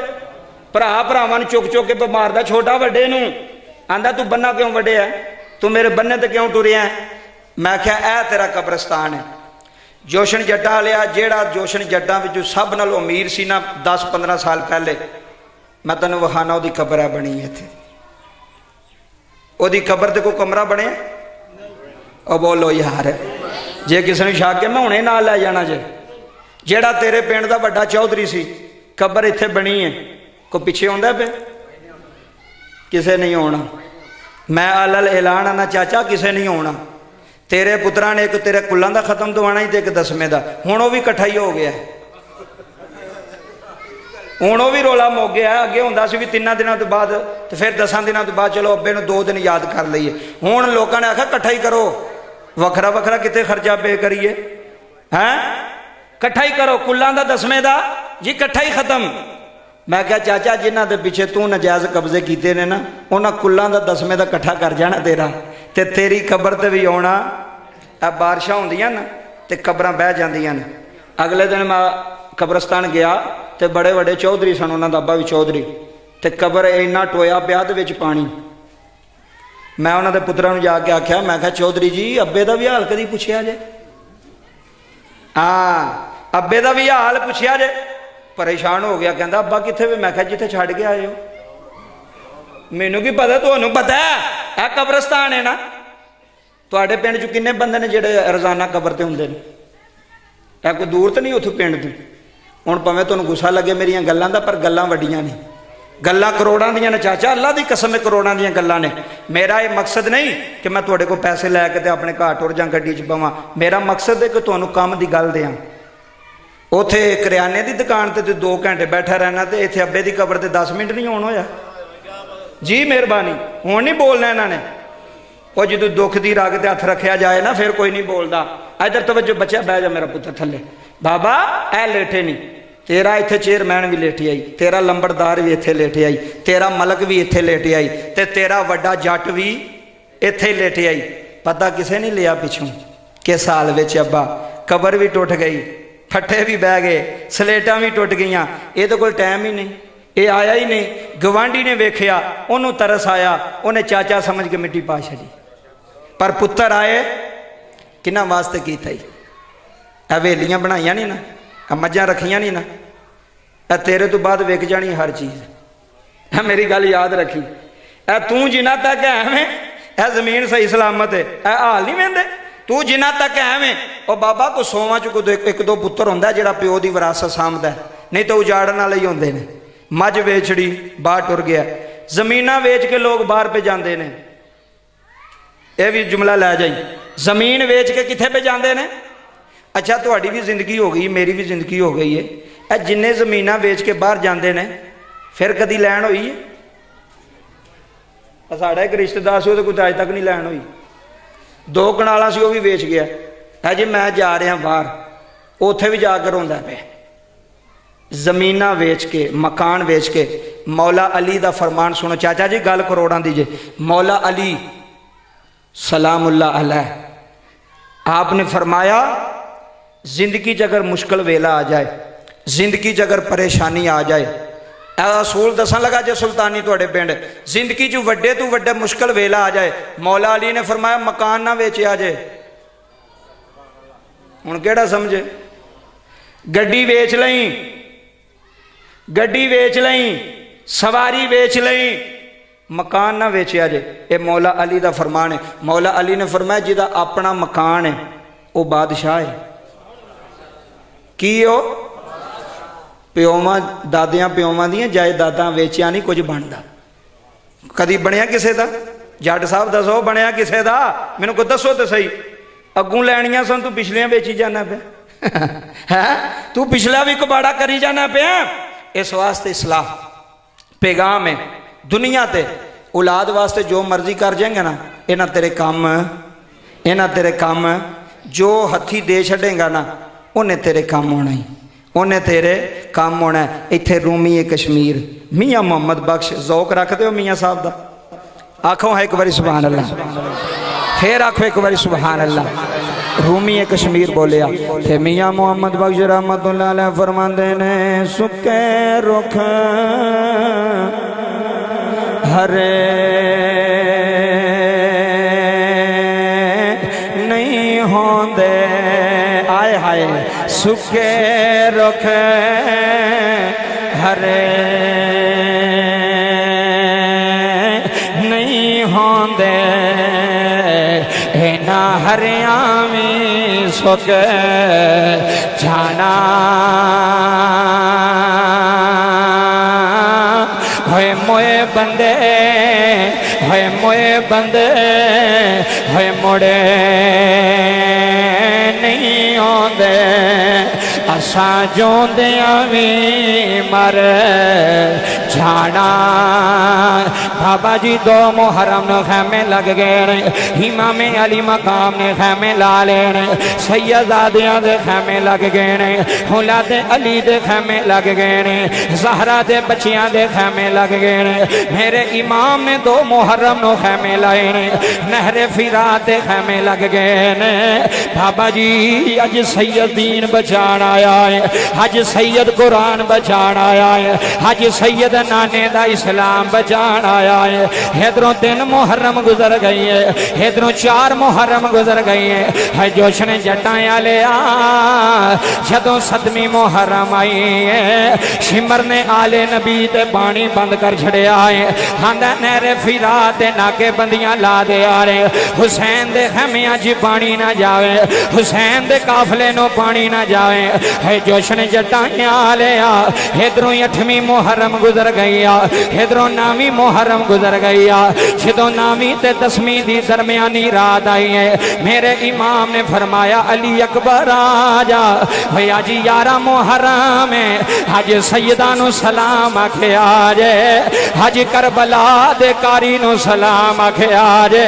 भरा भरावां नूं चुक चुक के पे मारदा, छोटा वड्डे नूं आंदा तू बन्ना क्यों वड्डिया, तू मेरे बन्ने ते क्यों टुरिया। मैं आख्या ऐ तेरा कब्रस्तान है। जोशन जट्टा लिया, जेड़ा जोशन जट्टां विचों सब नालों अमीर सी ना 10-15 साल पहले, मैं तैनूं विखाना उहदी कबर है बनी इत्थे, उहदी कबर ते कोई कमरा बनिया। ओ बोलो यार, जे किसी ने शक है मैं हुणे नाल लै जाना जे। जेड़ा तेरे पिंड दा वड्डा चौधरी सी, कबर इत्थे बनी है, कोई पिछे आउंदा पे, किसे नहीं आउणा। मैं अलल ऐलान आना चाचा किसे नहीं आउणा। तेरे पुत्रा ने एक तेरे कुल्लां दा खत्म दवाना ही ते एक 10वें दा, हुण ओह भी इकट्ठा ही हो गया, हुण ओह भी रौला मुक गया। अगे हुंदा सी भी 3 दिनों तो बाद, तो फिर 10 दिनों तो बाद चलो अब्बे नूं 2 दिन याद कर लईए। हुण लोकां ने आखिया इकट्ठा ही करो, वखरा वखरा किते खर्चा पे करिए, हैं इकट्ठा ही करो, कुल्लां दा 10वें दा जी इकट्ठा ही खत्म। मैं क्या चाचा जिन्हां दे पिछे तू नजायज़ कब्जे कीते ने ना, उन्हां कुल्लां दा 10वें दा इकट्ठा कर जाना तेरा, ते तेरी कबर ते भी आउणा। आ बारिशां होंदियां ना ते कबरां बह जांदियां ने। अगले दिन मैं कब्रस्तान गया ते बड़े बड़े चौधरी सन, उन्हां दा अब्बा भी चौधरी, ते कबर इन्ना टोया पिया ते विच पानी। मैं उन्हां दे पुत्तरां नूं जाके आख्या, मैं कहा चौधरी जी अब्बे दा भी हाल कदी पुछिया जे? हाँ अब्बे दा भी हाल पुछिया जे? परेशान हो गया, कहता अब्बा कित्थे वे? मैं कहा जिथे छड्ड के आए हो। मैनू की पता, तुहानू पता है यह कब्रस्तान है ना। तुहाडे पिंड च किन्ने बंदे ने जिहड़े रोजाना कबर ते हुंदे ने? यह कोई दूर तो नहीं उत्थों पिंड तो। हुण भावें तुहानू गुस्सा लगे मेरियां गल्लां दा, पर गल्लां वड्डियां ने, गल्लां करोड़ां दियां ने चाचा, अल्लाह दी कसम है करोड़ां दियां गल्लां ने। मेरा ये मकसद नहीं कि मैं तुहाडे कोल पैसे लैके ते अपने घर टुर जां गड्डी च बवां, मेरा मकसद है कि तुहानू काम दी गल देआं। उत्थे करियाने की दुकान ते 2 घंटे बैठा रहना, तो इत्थे अब्बे की कबर ते 10 मिनट नहीं होन होया जी। मेहरबानी, हुण नहीं बोलना इन्होंने। वो जो दुख की रग ते हथ रखा जाए ना, फिर कोई नहीं बोलता। इधर तवज्जो बच्चा, बह जा मेरा पुत्र थले। बाबा ऐ लेटे नहीं, तेरा इत्थे चेयरमैन भी लेटे आई, तेरा लंबड़दार भी इत्थे लेटे आई, तेरा मलक भी इत्थे लेटे आई, ते तेरा वड्डा जट भी इत्थे लेटे आई। पता किसे नहीं लिया पिछों किस साल विच अब्बा कबर भी टुट गई, फट्ठे भी बह गए, सलेटां भी टुट गई। ये तो कोई टाइम ही नहीं, ये आया ही नहीं। गवांढी ने वेखिया, उन्होंने तरस आया, उन्हें चाचा समझ के मिट्टी पा छड़ी। पर पुत्तर आए किन्हां वास्ते कीता ही? हवेलियां बनाइया नहीं ना, मझां रखियां नहीं ना, तेरे तो बाद विक जानी हर चीज़। मेरी गल याद रखी, तू जिन्ना तक एवें ए जमीन सही सलामत है, ए हाल नहीं वेंदे तू जिन्ना तक एवें। और बाबा को 100 च कोई 1-2 पुत्तर होंदा जिहड़ा प्यो की विरासत सामभदा, नहीं तो उजाड़न वाले ही होंदे ने। मझ वेचड़ी बाहर टुर गया, जमीनां वेच के लोग बाहर पे जाते हैं। यह भी जुमला लै जाई, जमीन वेच के कित्थे पे जाते हैं? अच्छा तुहाडी भी जिंदगी हो गई, मेरी भी जिंदगी हो गई है। यह जिन्ने जमीनां वेच के बाहर जाते हैं, फिर कदी लैन होई है? साड़ा एक रिश्तेदार से कोई अज तक नहीं लैन हुई। 2 कनालां सी, वो भी वेच गया। है जी मैं जा रहा बाहर, उत्थे भी जाकर रोंदा पे। जमीनां वेच के, मकान वेच के। मौला अली दा फरमान सुनो चाचा जी, गल करोड़ां दी जे। मौला अली सलामुल्लाह अलैह, आपने फरमाया जिंदगी च अगर मुश्किल वेला आ जाए, जिंदगी च अगर परेशानी आ जाए, असूल दसन लगा जे सुल्तानी तुहाडे पिंड, जिंदगी च वड्डे तो वड्डे मुश्किल वेला आ जाए, मौला अली ने फरमाया मकान ना वेचिया जे। हुण केड़ा समझे? गड्डी वेच लई, गड्डी वेच लई, सवारी वेच लई, मकान ना वेचिया जे। ये मौला अली दा फरमान है। मौला अली ने फरमाया जिदा अपना मकान है वह बादशाह है। की हो? ਪਿਓਵਾਂ ਦਾਦਿਆਂ ਪਿਓਵਾਂ ਦੀਆਂ ਜਾਇਦਾਦਾਂ ਵੇਚਿਆ ਨਹੀਂ ਕੁਝ ਬਣਦਾ। ਕਦੀ ਬਣਿਆ ਕਿਸੇ ਦਾ? ਜੱਟ ਸਾਹਿਬ ਦੱਸੋ, ਬਣਿਆ ਕਿਸੇ ਦਾ? ਮੈਨੂੰ ਕੋਈ ਦੱਸੋ ਤੇ ਸਹੀ। ਅੱਗੋਂ ਲੈਣੀਆਂ ਸਨ, ਤੂੰ ਪਿਛਲੀਆਂ ਵੇਚੀ ਜਾਣਾ ਪਿਆ ਹੈ। ਤੂੰ ਪਿਛਲਾ ਵੀ ਕਬਾੜਾ ਕਰੀ ਜਾਣਾ ਪਿਆ। ਇਸ ਵਾਸਤੇ ਇਸਲਾਹ ਪੈगाम है दुनिया ते औलाद वास्ते जो मर्जी कर जाएंगे ना, इन्हां तेरे काम जो हथी दे छड़ेगा ना, उन्हें तेरे काम होना ही, उन्हें तेरे काम होना है। इत्थे रूमी कश्मीर मियाँ मोहम्मद बख्श जौक रखते हो मियाँ साहब दा? आखो है एक बारी सुभान अल्लाह, फिर आखो एक बारी सुभान अल्लाह। रूमी कश्मीर बोलिया ते मियाँ मोहम्मद बख्श रहमतुल्लाह अलैह फरमांदे ने, सुके रुख हरे नहीं होंदे, आए हाय सुके रुख हरे नहीं होंदे, ना हरियावी सुख जाना होए मोए बंदे, होए मोए बंदे, होए मुड़े नहीं आंदे, असा जोंदियां भी मर जाना। बाबा जी दो मुहर्रम ने खैमे लग गए, इमाम अली मकाम ने खैमे ला लेने, सैयदादियां दे खैमे लग गए ने, औलाद अली दे खैमे लग गए ने, ज़हरा दे बच्चियां दे खैमे लग गए ने। मेरे इमाम ने दो मुहर्रम नो खैमे लाए ने, नहरे फिरात दे खैमे लग गए ने। बाबा जी अज सैयद दीन बचान आया है, अज सैयद कुरान बचान आया है, अज सैयद नाने दा इस्लाम बचान आया है। इधरों 3 मुहर्रम गुजर गई है, इधरों 4 मुहर्रम गुजर गई है। जोशन जट्टां आले जदों 7वीं मुहर्रम आई है, शिमर ने आले नबी ते पानी बंद कर छड़िया है। आंदा नहरे फिरात ते नाके बंदियां ला दे आ रहे, हुसैन दे खैमियां च पानी ना जावे, हुसैन दे काफले नो पानी ना जावे। है जोशन जट्टां आले इधरों 8वीं मुहर्रम गुजर गई, इधरों 9वीं मुहर्रम गुजर गई। जदों 9वीं ते 10वीं दी दरमियानी रात आई है, मेरे इमाम ने फरमाया अली अकबर आजा भैया जी 11 मुहर्रम है, अज सैयदा नु सलाम आखे आजे, अज करबला दे कारी नु सलाम आखे आजे,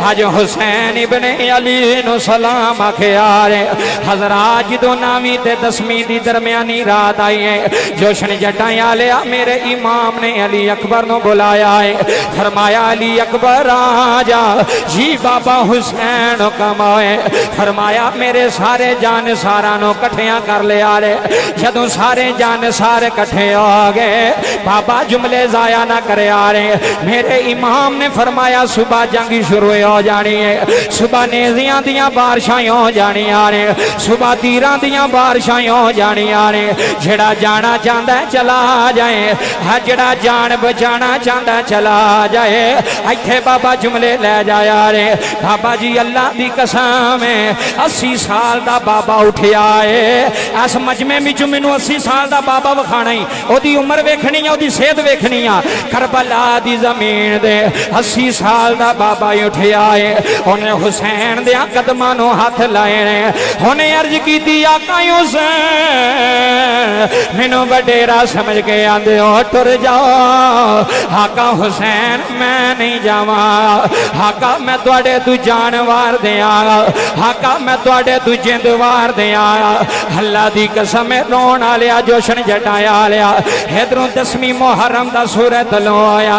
अज हुसैन इब्ने अली नु सलाम आखे आजे। हजरात जदों 9वीं ते 10वीं दी दरमियानी रात आई है, जोशन जट्टां आले मेरे इमाम ने अली अकबर नो बुलाया है, फरमाया अली अकबर आजा जी बाबा हुसैन कमाए। फरमाया मेरे सारे जान सारा नो कट्ठियां कर लिया रे। जदों सारे जान सारे कट्ठे हो गए, बाबा जुमले जाया ना करे आ रहे। मेरे इमाम ने फरमाया सुबह जंग शुरू हो जानी है, सुबह नेजियां दियां बारिशां हो जानी ने, सुबह तीरां दियां बारिशां हो जानी ने। जेड़ा जाना चाहता है चला जाए, हाँ जेड़ा जान बचाना चाहता चला जाए। इत्थे बाबा जुमले ले जाया रे। बाबा जी अल्लाह दी कसम है 80 साल दा बाबा उठिया है। इस मजमे विच मैनू 80 साल दा बाबा विखाना ही, ओदी उम्र वेखनी है, ओदी सेहत वेखनी है। करबला दी जमीन दे 80 साल दा बाबा उठिया है। उन्हें हुसैन दे कदमां नूं हाथ लाए ने, उन्हें अर्ज कीती आका हुसैन मैनू वडेरा समझ के आंदे हो, टुर जाओ आका हुसैन मैं नहीं जावा, आका मैं तुहाडे तू जानवार दिया, आका मैं तुहाडे तू जिंदवार दिया। अल्लाह दी कसम रोन आलिया जोशन जटाया लिया। इधरों 10वीं मुहर्रम दा सूरत लो आया,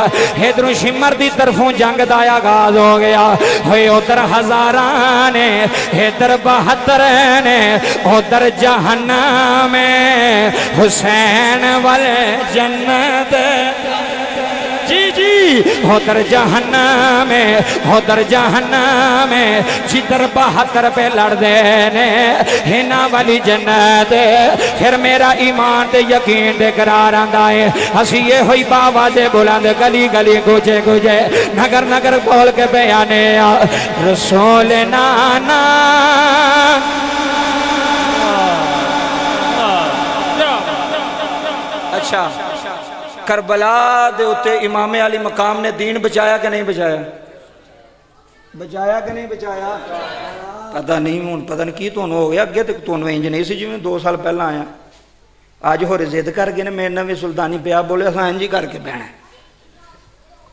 इधरों शिमर दी तरफों जंग दा आगाज हो गया। होए उधर हजारां ने, इधर 72 ने, उधर जहन्नम में, हुसैन वाले जन्नत जी जी। उधर जहन्नम में, उधर जहन्नम में, जिधर 72 पे लड़दे ने, हिना वाली जन्नत। फिर मेरा ईमान ते यकीन ते करार आंदा है। असी ये होई बावाजे बुलंद गली गली गुजे गुजे नगर नगर बोल के बयाने रसूल नाना اچھا کربلا دے اتے امام علی مقام نے دین بچایا کہ نہیں بچایا؟ بچایا کہ نہیں بچایا؟ پتہ نہیں ہوں پتہ نہیں کی تونوں ہو گیا اگے تک تونوں انج نہیں سی جی میں 2 سال پہلا آیا آج ہو ضد کر کے نے میرے نویں سلطانی پیا بولے اساں انج ہی کر کے بہنا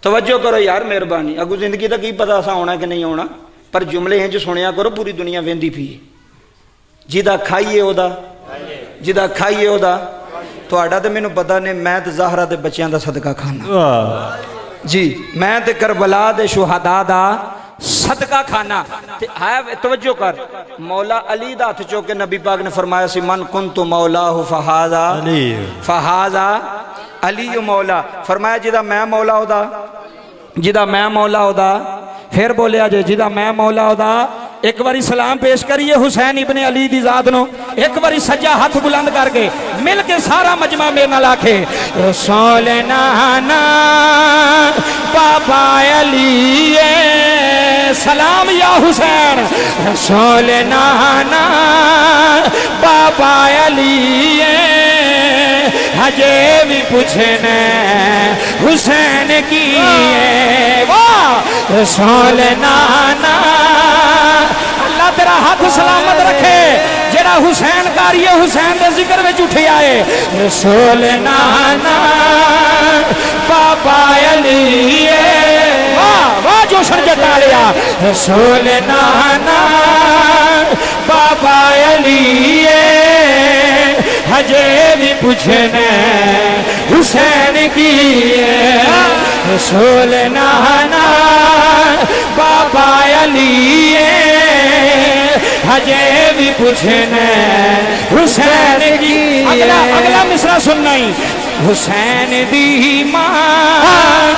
توجہ کرو یار مہربانی اگو زندگی دا کی پتہ اساں ہونا کہ نہیں ہونا پر جملے انج سنیا کرو پوری دنیا ویندی پئی جدا کھائیے او دا جدا کھائیے او دا تہاڈا تے مینوں پتہ نہیں میں تے زہرا دے بچیاں دا صدقہ کھانا جی میں تے کربلا دے شہداء دا صدقہ کھانا توجہ کر مولا علی دا ہاتھ چوکے نبی پاک نے فرمایا سی من کنت مولاہ فہذا علی مولا فرمایا جدا میں مولا ہو دا جدا میں مولا ہو دا پھر بولیا جے جدا میں مولا ہو دا ایک باری سلام پیش کریے حسین ابن علی دی ذات نو ایک باری سجا ہاتھ بلند کر کے مل کے سارا مجمع میرے نال آکھے رسول نانا بابا علی سلام یا حسین رسول نانا بابا علی ہجے بھی پوچھنے حسین کی واہ رسول نانا اللہ تیرا ہاتھ سلامت رکھے جڑا حسین کاری حسین دے ذکر میں اٹھے آئے رسول نانا بابا علی واہ واہ جوشن جتا لیا رسول نانا بابا علی ہجے بھی پوچھنے حسین کی رسول نانا بابا علی ہجے بھی پوچھنے حسین کی اگلا مصرع سننا ہی حسین دی ماں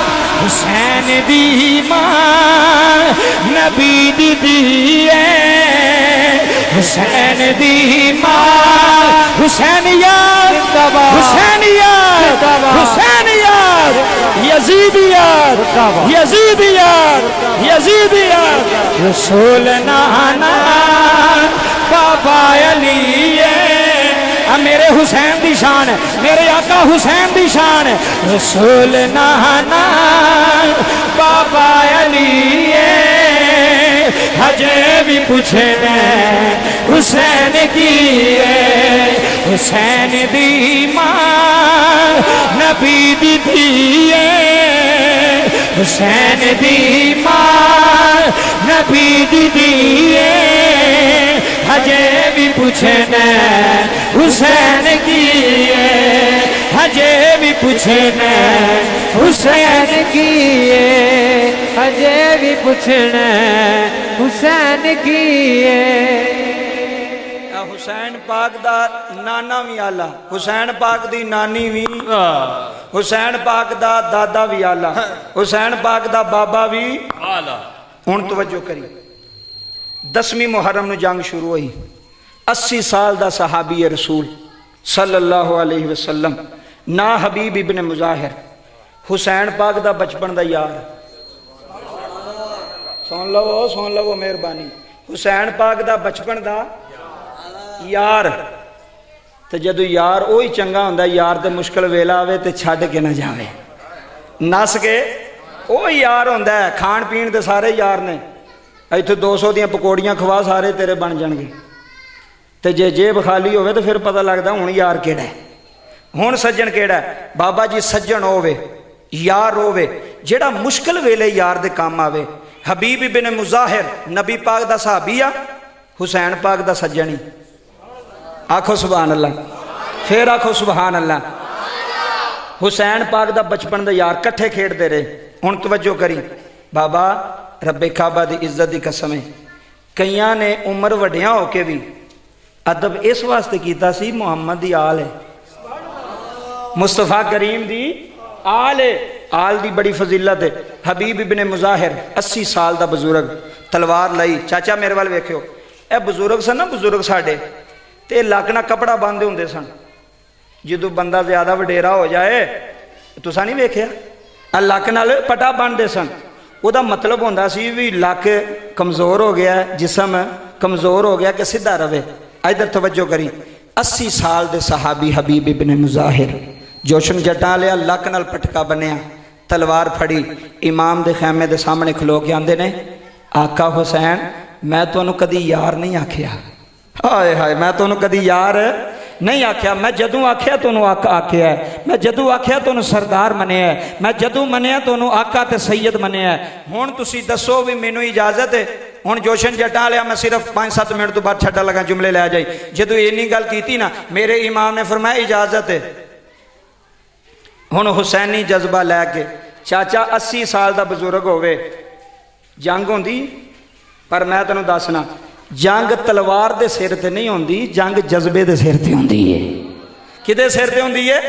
حسین دی ماں نبی دی دیئے حسین دی ماں حسین یار حسین یار حسین یار یزید یار یزید یار یزید یار رسول نانا بابا علی میرے حسین دی شان میرے آقا حسین دی شان رسول نانا بابا علی ہجے بھی پوچھنے حسین کی حسین دی ماں نبی دی دیئے حسین دی ماں نبی دی دیئے ہجے بھی پوچھنے حسین کی ہجے بھی پوچھنے حسین کی ہجے بھی پوچھنے حسین کی حسین پاک دا نانا بھی آلہ حسین پاک دی نانی بھی حسین پاک دا دادا بھی آلہ حسین پاک دا بابا بھی آلہ ہن توجہ کری 10ویں محرم نو جنگ شروع ہوئی 80 سال دا صحابی رسول صلی اللہ علیہ وسلم نا حبیب ابن مظاہر حسین پاک دا بچپن دا یار سن لو مہربانی حسین پاک دا بچپن دا یار تے جدو یار اوہی چنگا ہوندا یار تے مشکل ویلا آوے تے چھڈ کے نہ جاوے نس کے اوہی یار ہوندا ہے کھان پین دے سارے یار نے ایتھے 200 دیاں پکوڑیاں کھوا سارے تیرے بن جان گے تے جے جیب خالی ہوئے تو پھر پتہ لگدا ہن یار کیڑا ہے ہن سجن کیڑا ہے بابا جی سجن ہووے یار ہووے جیڑا مشکل ویلے یار دے کام آوے حبیب ابن مظاہر نبی پاک دا صحابی آ حسین پاک دا سجن ہی آکھو سبحان اللہ پھر آکھو سبحان اللہ حسین پاک دا بچپن دا یار کٹھے کھیڑ دے رہے ہن توجہ کری بابا رب کعبہ دی عزت دی قسم ہے کئیاں نے عمر وڈیاں ہو کے بھی ادب اس واسطے کیتا سی محمد دی آل ہے مصطفیٰ کریم دی آل ہے آل دی بڑی فضیلت ہے حبیب ابن مظاہر 80 سال دا بزرگ تلوار لائی چاچا میرے والے ویکھو اے بزرگ سن نا بزرگ ساڑے تے لاکنا کپڑا باندھے ہوندے سن جدو بندہ زیادہ وڈیرا ہو جائے تو سا نہیں ویکھیا لاکنا لے پٹا باندھے سن وہ دا مطلب ہوندہ سی بھی لاک کمزور ہو گیا ہے جسم کمزور ہو گیا کہ سدھا روے ادھر توجہ کری 80 سال دے صحابی حبیب ابن مظاہر जोशन जट्टां वाले लक नाल पटका बनिया, तलवार फड़ी, इमाम दे खैमे दे सामने खलो के आंदे ने, आका हुसैन मैं तुहानू कदी यार नहीं आखिया, हाय हाय मैं तुहानू कदी यार नहीं आख्या, मैं जदों आख्या तुहानू आका आख्या है, मैं जदों आख्या तुहानू सरदार मनिया है, मैं जदों मनिया तुहानू आका ते सैयद मनिया है। हुण तुसी दसो भी मैनू इजाजत है? हुण जोशन जट्टां वालिया मैं सिर्फ 5-7 मिनट तो बाद छड्डा लगा जुमले लै जाई, जदों इन्नी गल कीती ना मेरे इमाम ने फरमाया इजाजत है। हुण हुसैनी जज्बा लैके चाचा 80 साल का बजुर्ग होवे, जंग होंदी, पर मैं तेनों दसना जंग तलवार दे सिर ते नहीं होंदी, जंग जज्बे दे सिर ते होंदी है। किदे सिर ते होंदी है?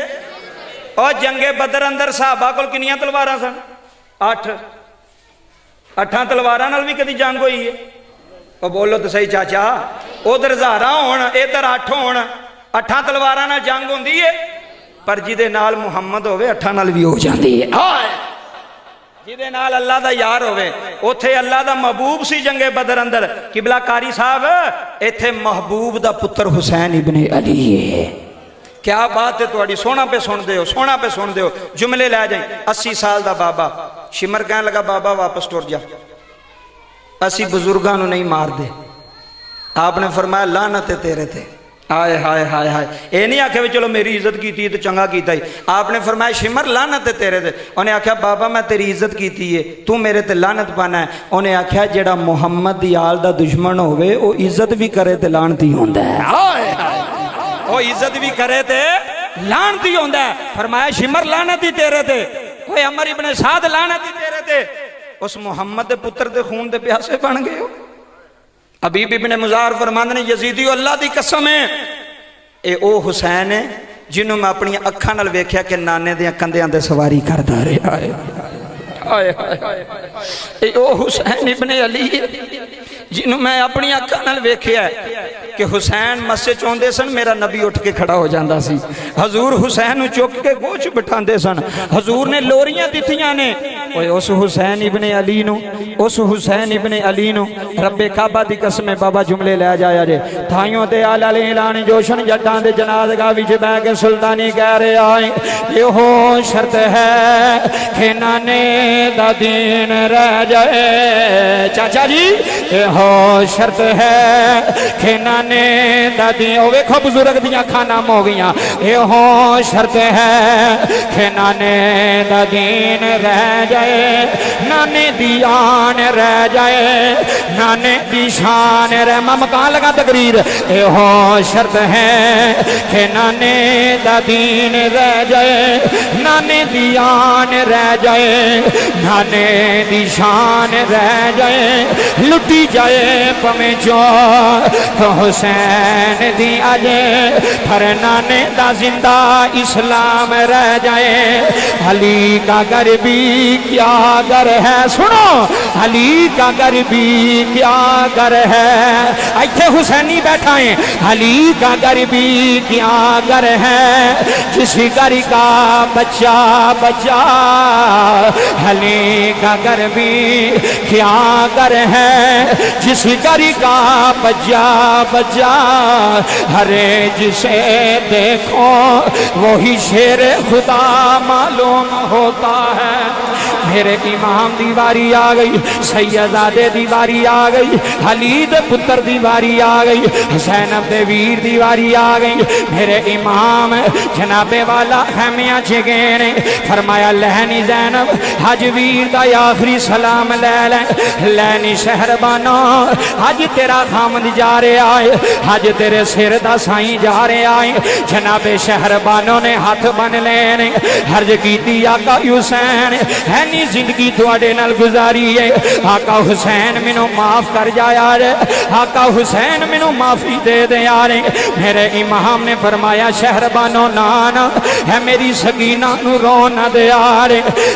और जंगे बदर अंदर साहबा कोल कितनियां तलवारां सन? 8। 8 तलवारां नाल भी कदी जंग होई है? और बोलो तो सही चाचा, उधर 1000 होण इधर 8 होण, 8 तलवारां नाल जंग होंदी है, पर जिदे नाल मुहम्मद होवे 8 नाल भी हो जाती है। जिदे नाल अल्लाह दा यार होवे, उथे अल्लाह दा महबूब सी जंगे बदर अंदर, किबला कारी साहब इथे महबूब दा पुत्र हुसैन इब्ने अली है। क्या बात है तुहाडी, सोना पे सुनदे हो, सोना पे सुनदे हो, जुमले लै जाई। 80 साल दा बाबा शिमर कहन लगा बाबा वापस टुर जा, असी बुजुर्गां नूं नहीं मारदे। आपने फरमाया लानत है तेरे ते, हाय हाय हाय हाय, ये नहीं आख्या भी चलो मेरी इज्जत की तो चंगा कीता ही, आपने फरमाया शिमर लानत है तेरे ते। उन्हें आख्या बाबा मैं तेरी इज्जत की है, तू मेरे ते लानत पाना है। उन्हें आख्या जेड़ा मुहम्मद दी आल दा दुश्मन होवे वो इज्जत भी करे ते लानती होंदा है, हाय वो इज्जत भी करे ते लानती होंदा है। फरमाया शिमर लानत ही तेरे ते, ओए अमर इब्ने साद लानत ही तेरे ते, उस मुहम्मद दे पुत्र दे खून दे प्यासे बन गए हो। हबीब इब्ने मुज़ार फरमांदे ने यजीदी अल्लाह दी कसम है ए ओ हुसैन है जिन्हों मैं अपनी अखां नाल वेख्या कि नाने दियां कंधियां ते सवारी करदा रहा है। हाय हाय ए ओ हुसैन इब्ने अली जिन्हों मैं अपनी अखां नाल वेख्या कि हुसैन मस्जिद च आउंदे सन, मेरा नबी उठ के खड़ा हो जाता सी, हजूर हुसैन नूं चुक के गोच बिठांदे सन, हजूर ने लोरियां दित्तियां ने। ओए उस हुसैन इब्ने अली नूं, उस हुसैन इब्ने अली नूं रब्बे काबा दी कसम बाबा जुमले लै जाया जे। थाइयों ते आला ऐलान जोशन जट्टां दे जनाज़गाह विच बैठ के सुल्तानी कह रहा है इहो शर्त है कि नाने दा दीन रह जाए। चाचा जी इहो शर्त है कि नाने दा दीन, ओ वेखो बुजुर्ग दियां खानाम हो गईयां, इहो शर्त है कि नाने दा दीन रह जाए, नाने दी आन रह जाए, नाने दी शान रह। मैं मकान लगा तकरीर, इहो शर्त है कि नाने दा दीन रह जाए, नाने दी आन रह जाए, नाने दी शान रह जाए, लुटी जाए पवें जो तो हुसैन दी अजे, पर नाने दा जिंदा इस्लाम रह जाए। अली का घर भी क्या घर है, सुनो अली का घर भी क्या घर है, इत्थे हुसैनी बैठा है, अली का घर भी क्या घर है, जिस घर का बच्चा बच्चा, अली का घर भी क्या घर है, जिस घर का बच्चा बच्चा, हरे जिसे देखो वही शेर खुदा मालूम होता है। मेरे इमाम दी वारी आ गई, सैयदादे दी वारी आ गई, अली दे पुत्र दी वारी आ गई, हुसैन दे वीर दी वारी आ गई। मेरे इमाम जनाबे वाला खैमिया च गए ने, फरमाया लहनी ज़ैनब हज वीर दा आखिरी सलाम ले ले, लैनी शहरबानो हज तेरा खामद जा रहा है, हज तेरे सिर दा साईं जा रहा है। जनाबे शहरबानो ने हाथ बन लेने, हर्ज की आका हुसैन है नी जिंदगी थोड़े नाल गुजारी है, आका हुसैन मैनू माफ कर जा यार, आका हुसैन मैनू माफी दे दे यार। मेरे इमाम ने फरमाया शहरबानो नाना है मेरी सकीना नू रो ना दे यार,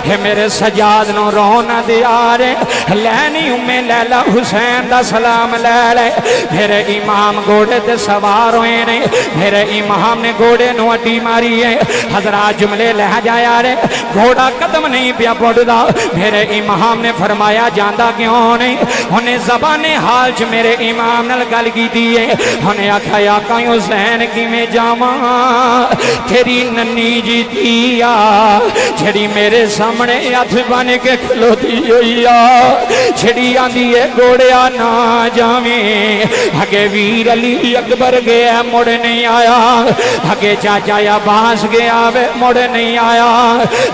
है मेरे सजाद नू रो ना दे यार, लैनी उम्मे लैला हुसैन दा सलाम ले ले। मेरे इमाम घोड़े ते सवार हुए ने, मेरे इमाम ने घोड़े नू अड्डी मारी है, हजरात जुमले लह जाया रे, घोड़ा कदम नहीं पिया पड़दा। मेरे इमाम ने फरमाया فرمایا جاندا کیوں نہیں انہیں زبان حال چ میرے امام نال گل کیتی ہے انہیں آکھیا آقا حسین کیویں جاواں تیری ننی جی تھیا جڑی میرے سامنے ہاتھ بن کے کھلوتی ہوئی جڑی آندی ہے گھوڑیا نہ جاویں اگے ویر علی اکبر گیا مڑ نہیں آیا اگے چاچا عباس گیا وے مڑ نہیں آیا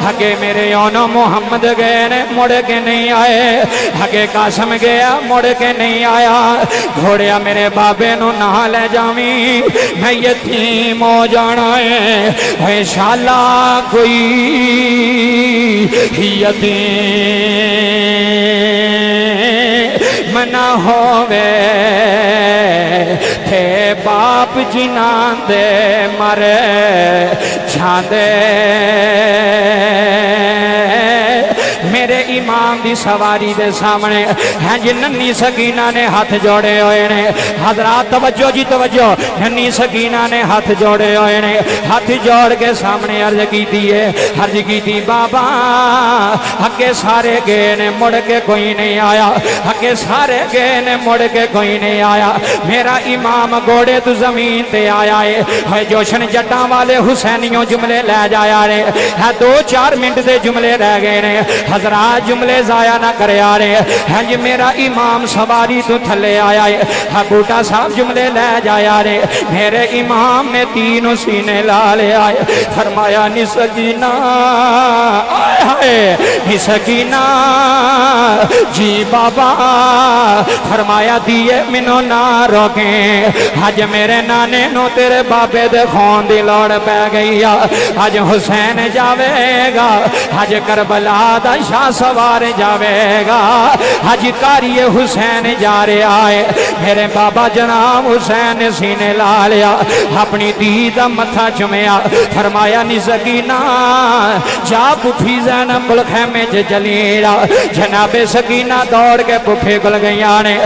اگے میرے اونو محمد گئے نے مڑ کے نہیں آئے اگے قاسم گیا مڑ کے نہیں آیا گھوڑیا میرے بابے نو نہ لے جاویں میں یتیم ہو جانا ہے انشاءاللہ کوئی یتیم منا ہووے تھے باپ جنان دے مرے جاندے میرے امام دی سواری دے سامنے ہیں جی ننی سکینہ نے ہاتھ جوڑے ہوئے نے حضرات توجہ جی توجہ ننی سکینہ نے ہاتھ جوڑے ہوئے نے ہاتھ جوڑ کے سامنے عرض کی دیئے عرض کی دی بابا اگے سارے گئے نے مڑ کے کوئی نہیں آیا اگے سارے گئے نے مڑ کے کوئی نہیں آیا میرا امام گھوڑے تو زمین تے آیا ہے جوشن جٹاں والے حسینیوں جملے لے جایا رہے ہے 2-4 منٹ دے جملے رہ گئے نے حضرات جملے ضائع نہ کرے آ رہے ہیں جی میرا امام سواری تو تھلے آیا ہے بوٹا صاحب جملے لے جایا رہے میرے امام نے تینوں سینے لا لے آئے فرمایا نسکینہ آئے آئے نسکینہ جی بابا فرمایا دیئے منو نہ روکیں آج میرے نانے نو تیرے بابے دے خون دی لوڑ پہ گئی آج حسین جاوے گا آج کربلا دا شاہ سوار جاوے گا آج کاری حسین جا رہے آئے میرے بابا جناب حسین سینے لا لیا اپنی دید متھا چمیا فرمایا نی سکینہ جا پٹھی زینب گل خیمے جلیڑا جناب سکینہ دوڑ کے پٹھے گل گئیاں نے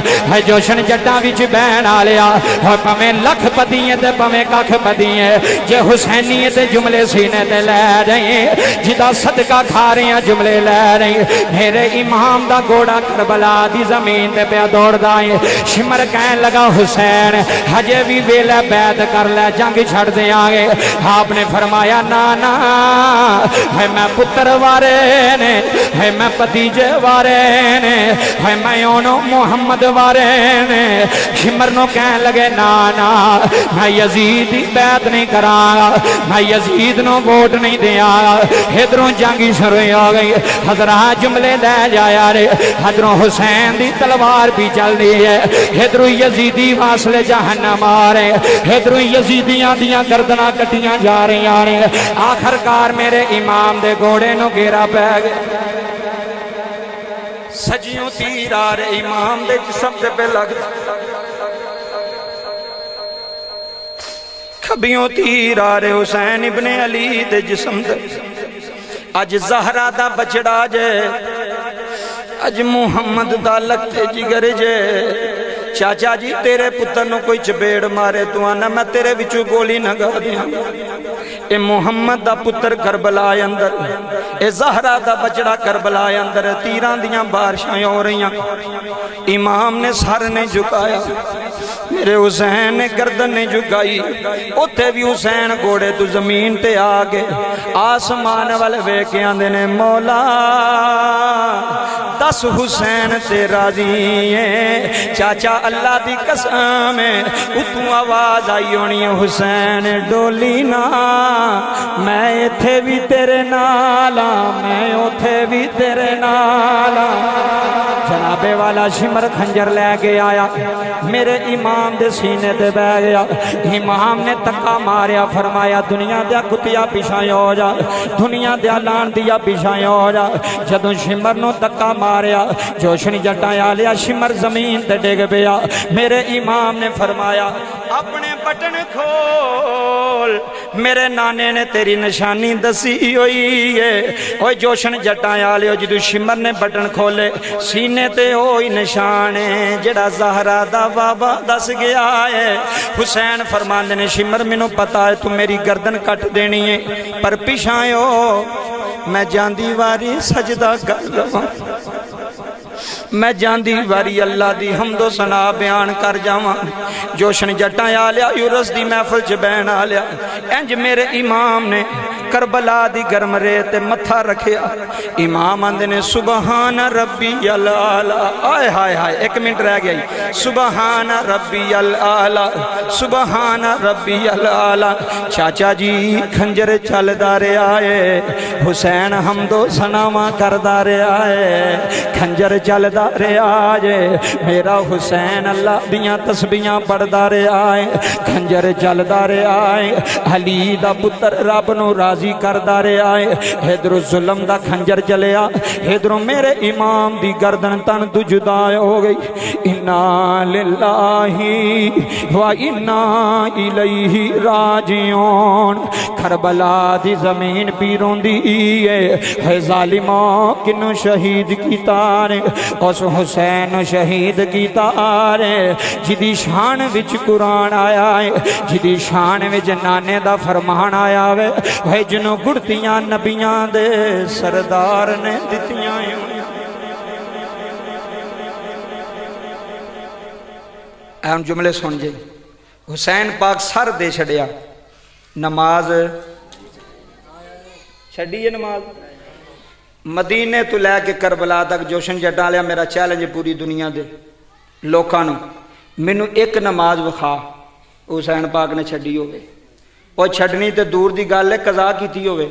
جوشن جٹاں وچ بہن آ لیا اور پمیں لکھ پدیئے تے پمیں ککھ پدیئے جے حسینی تے جملے سینے تے لے رہے جدا صدقہ کھا رہے ہیں جملے لے رہے میرے امام دا گوڑا کربلا دی زمین تے پہ دوڑ دائیں شمر کہنے لگا حسین ہجے بھی ویلے بیعت کر لے جنگ چھڑ دے آگے آپ نے فرمایا نانا ہے میں پتر وارے نے ہے میں پتیجے وارے نے ہے میں اونو محمد وارے نے شمر نو کہنے لگے نانا میں یزید دی بیعت نہیں کراں میں یزید نو ووٹ نہیں دیا ادھروں جنگی شروع ہو گئی حضرات جملے لے جایا رے ادھروں حسین دی تلوار بھی چل دی ہے ادھروں یزیدی واصل جہنم آ رہے ادھروں یزیدیاں دیاں گردناں کٹیاں جا رہی آ رہے آخر کار میرے امام دے گھوڑے نو گھیرا پہ گئے سجیوں تیر آ رہے امام دے جسم دے پہ لگ کھبیوں تیر آ رہے حسین ابن علی دے جسم دے اج زہرہ دا بچڑا جے اج محمد دا لگتے جگر جے چاچا جی تیرے پتر نو کوئی چپیڑ مارے تو آنا میں تیرے وچو گولی نہ گا دیا اے محمد دا پتر کربلا اندر اے زہرہ دا بچڑا کربلا اندر تیران دیاں بارشاں ہو رہی ہیں امام نے سر نے جھکایا میرے حسین نے گردن نے جھکائی اوتھے بھی حسین گھوڑے تو زمین تے آگے آسمان والے ویکیاں دینے مولا دس حسین تے راضی ہے چاچا اللہ دی قسم ہے اتوں آواز آئی ہونی ہے حسین ڈولی نا میں ایتھے بھی تیرے نالا میں اوتھے بھی تیرے نالا جنابے والا شمر خنجر لے کے آیا میرے امام دے سینے دے بہ گیا امام نے تکا ماریا فرمایا دنیا دیا کتیا پیشائیں ہو جا دنیا دیا لان دیا پیشائیں ہو جا جدوں شمر نو تکا ماریا جوشنی جٹائیں آلیا شمر زمین تے ڈگ پیا میرے امام نے فرمایا اپنے بٹن کھول میرے نانے نے تیری نشانی دسی ہوئی ہے اوہ جوشن جٹائیں آلیا جدو شمر نے بٹن کھولے سینے تے ہوئی نشانے جڑا زہرہ دا بابا دس گیا ہے حسین فرماندے نے شمر منو پتا ہے تم میری گردن کٹ دینی ہے پر پیشائیں ہو میں جاندی واری سجدہ کر لوں मैं जांदी वारी अल्लाह दी हमदो सना बयान कर जावां। जोशन जट्टां आ लिया यूरस दी महफिल च बैन आ लिया। इंज मेरे इमाम ने करबला दी गर्म रेत ते मत्था रखिया। इमाम आंदे ने सुबहान रब्बी अल आला। आए हाय हाय, एक मिनट रह गया। सुबहान रब्बी अल आला, सुबहान रब्बी अल आला। चाचा जी खंजर चलदा रहा है, हुसैन हमदो सनावा करदा रहा है। खंजर चलदा रहा है, मेरा हुसैन अल्लाह दियां तस्बीहां पढ़दा रहा है। खंजर चलदा रहा है, अली दा पुत्र रब नूं राजी करदा रहा है। इधरों जुल्म दा खंजर चलिया, इधरों मेरे इमाम दी गर्दन तन तू जुदा हो गई। इन्ना लिल्लाही व इन्ना इलैहि राजिऊन। करबला दी जमीन पी रोंदी है, जालिमा किन्नू शहीद कीता रे, उस हुसैन शहीद कीता रे जिदी शान विच कुरान आया है, जिदी शान विच नाने दा फरमान आया वे। है जिन्हों गुड़तियां नबियां दे सरदार ने दित्तियां। हम जुमले सुन जे। हुसैन पाक सर दे छड़िया, नमाज छड़ी है। नमाज मदीने तो लैके करबला तक जोशन जट्टां लिया मेरा चैलेंज पूरी दुनिया दे लोकां नूं, मैनू एक नमाज विखा हुसैन पाक ने छड़ी होवे। और छड़नी तो दूर की गल है, कज़ा की होवे।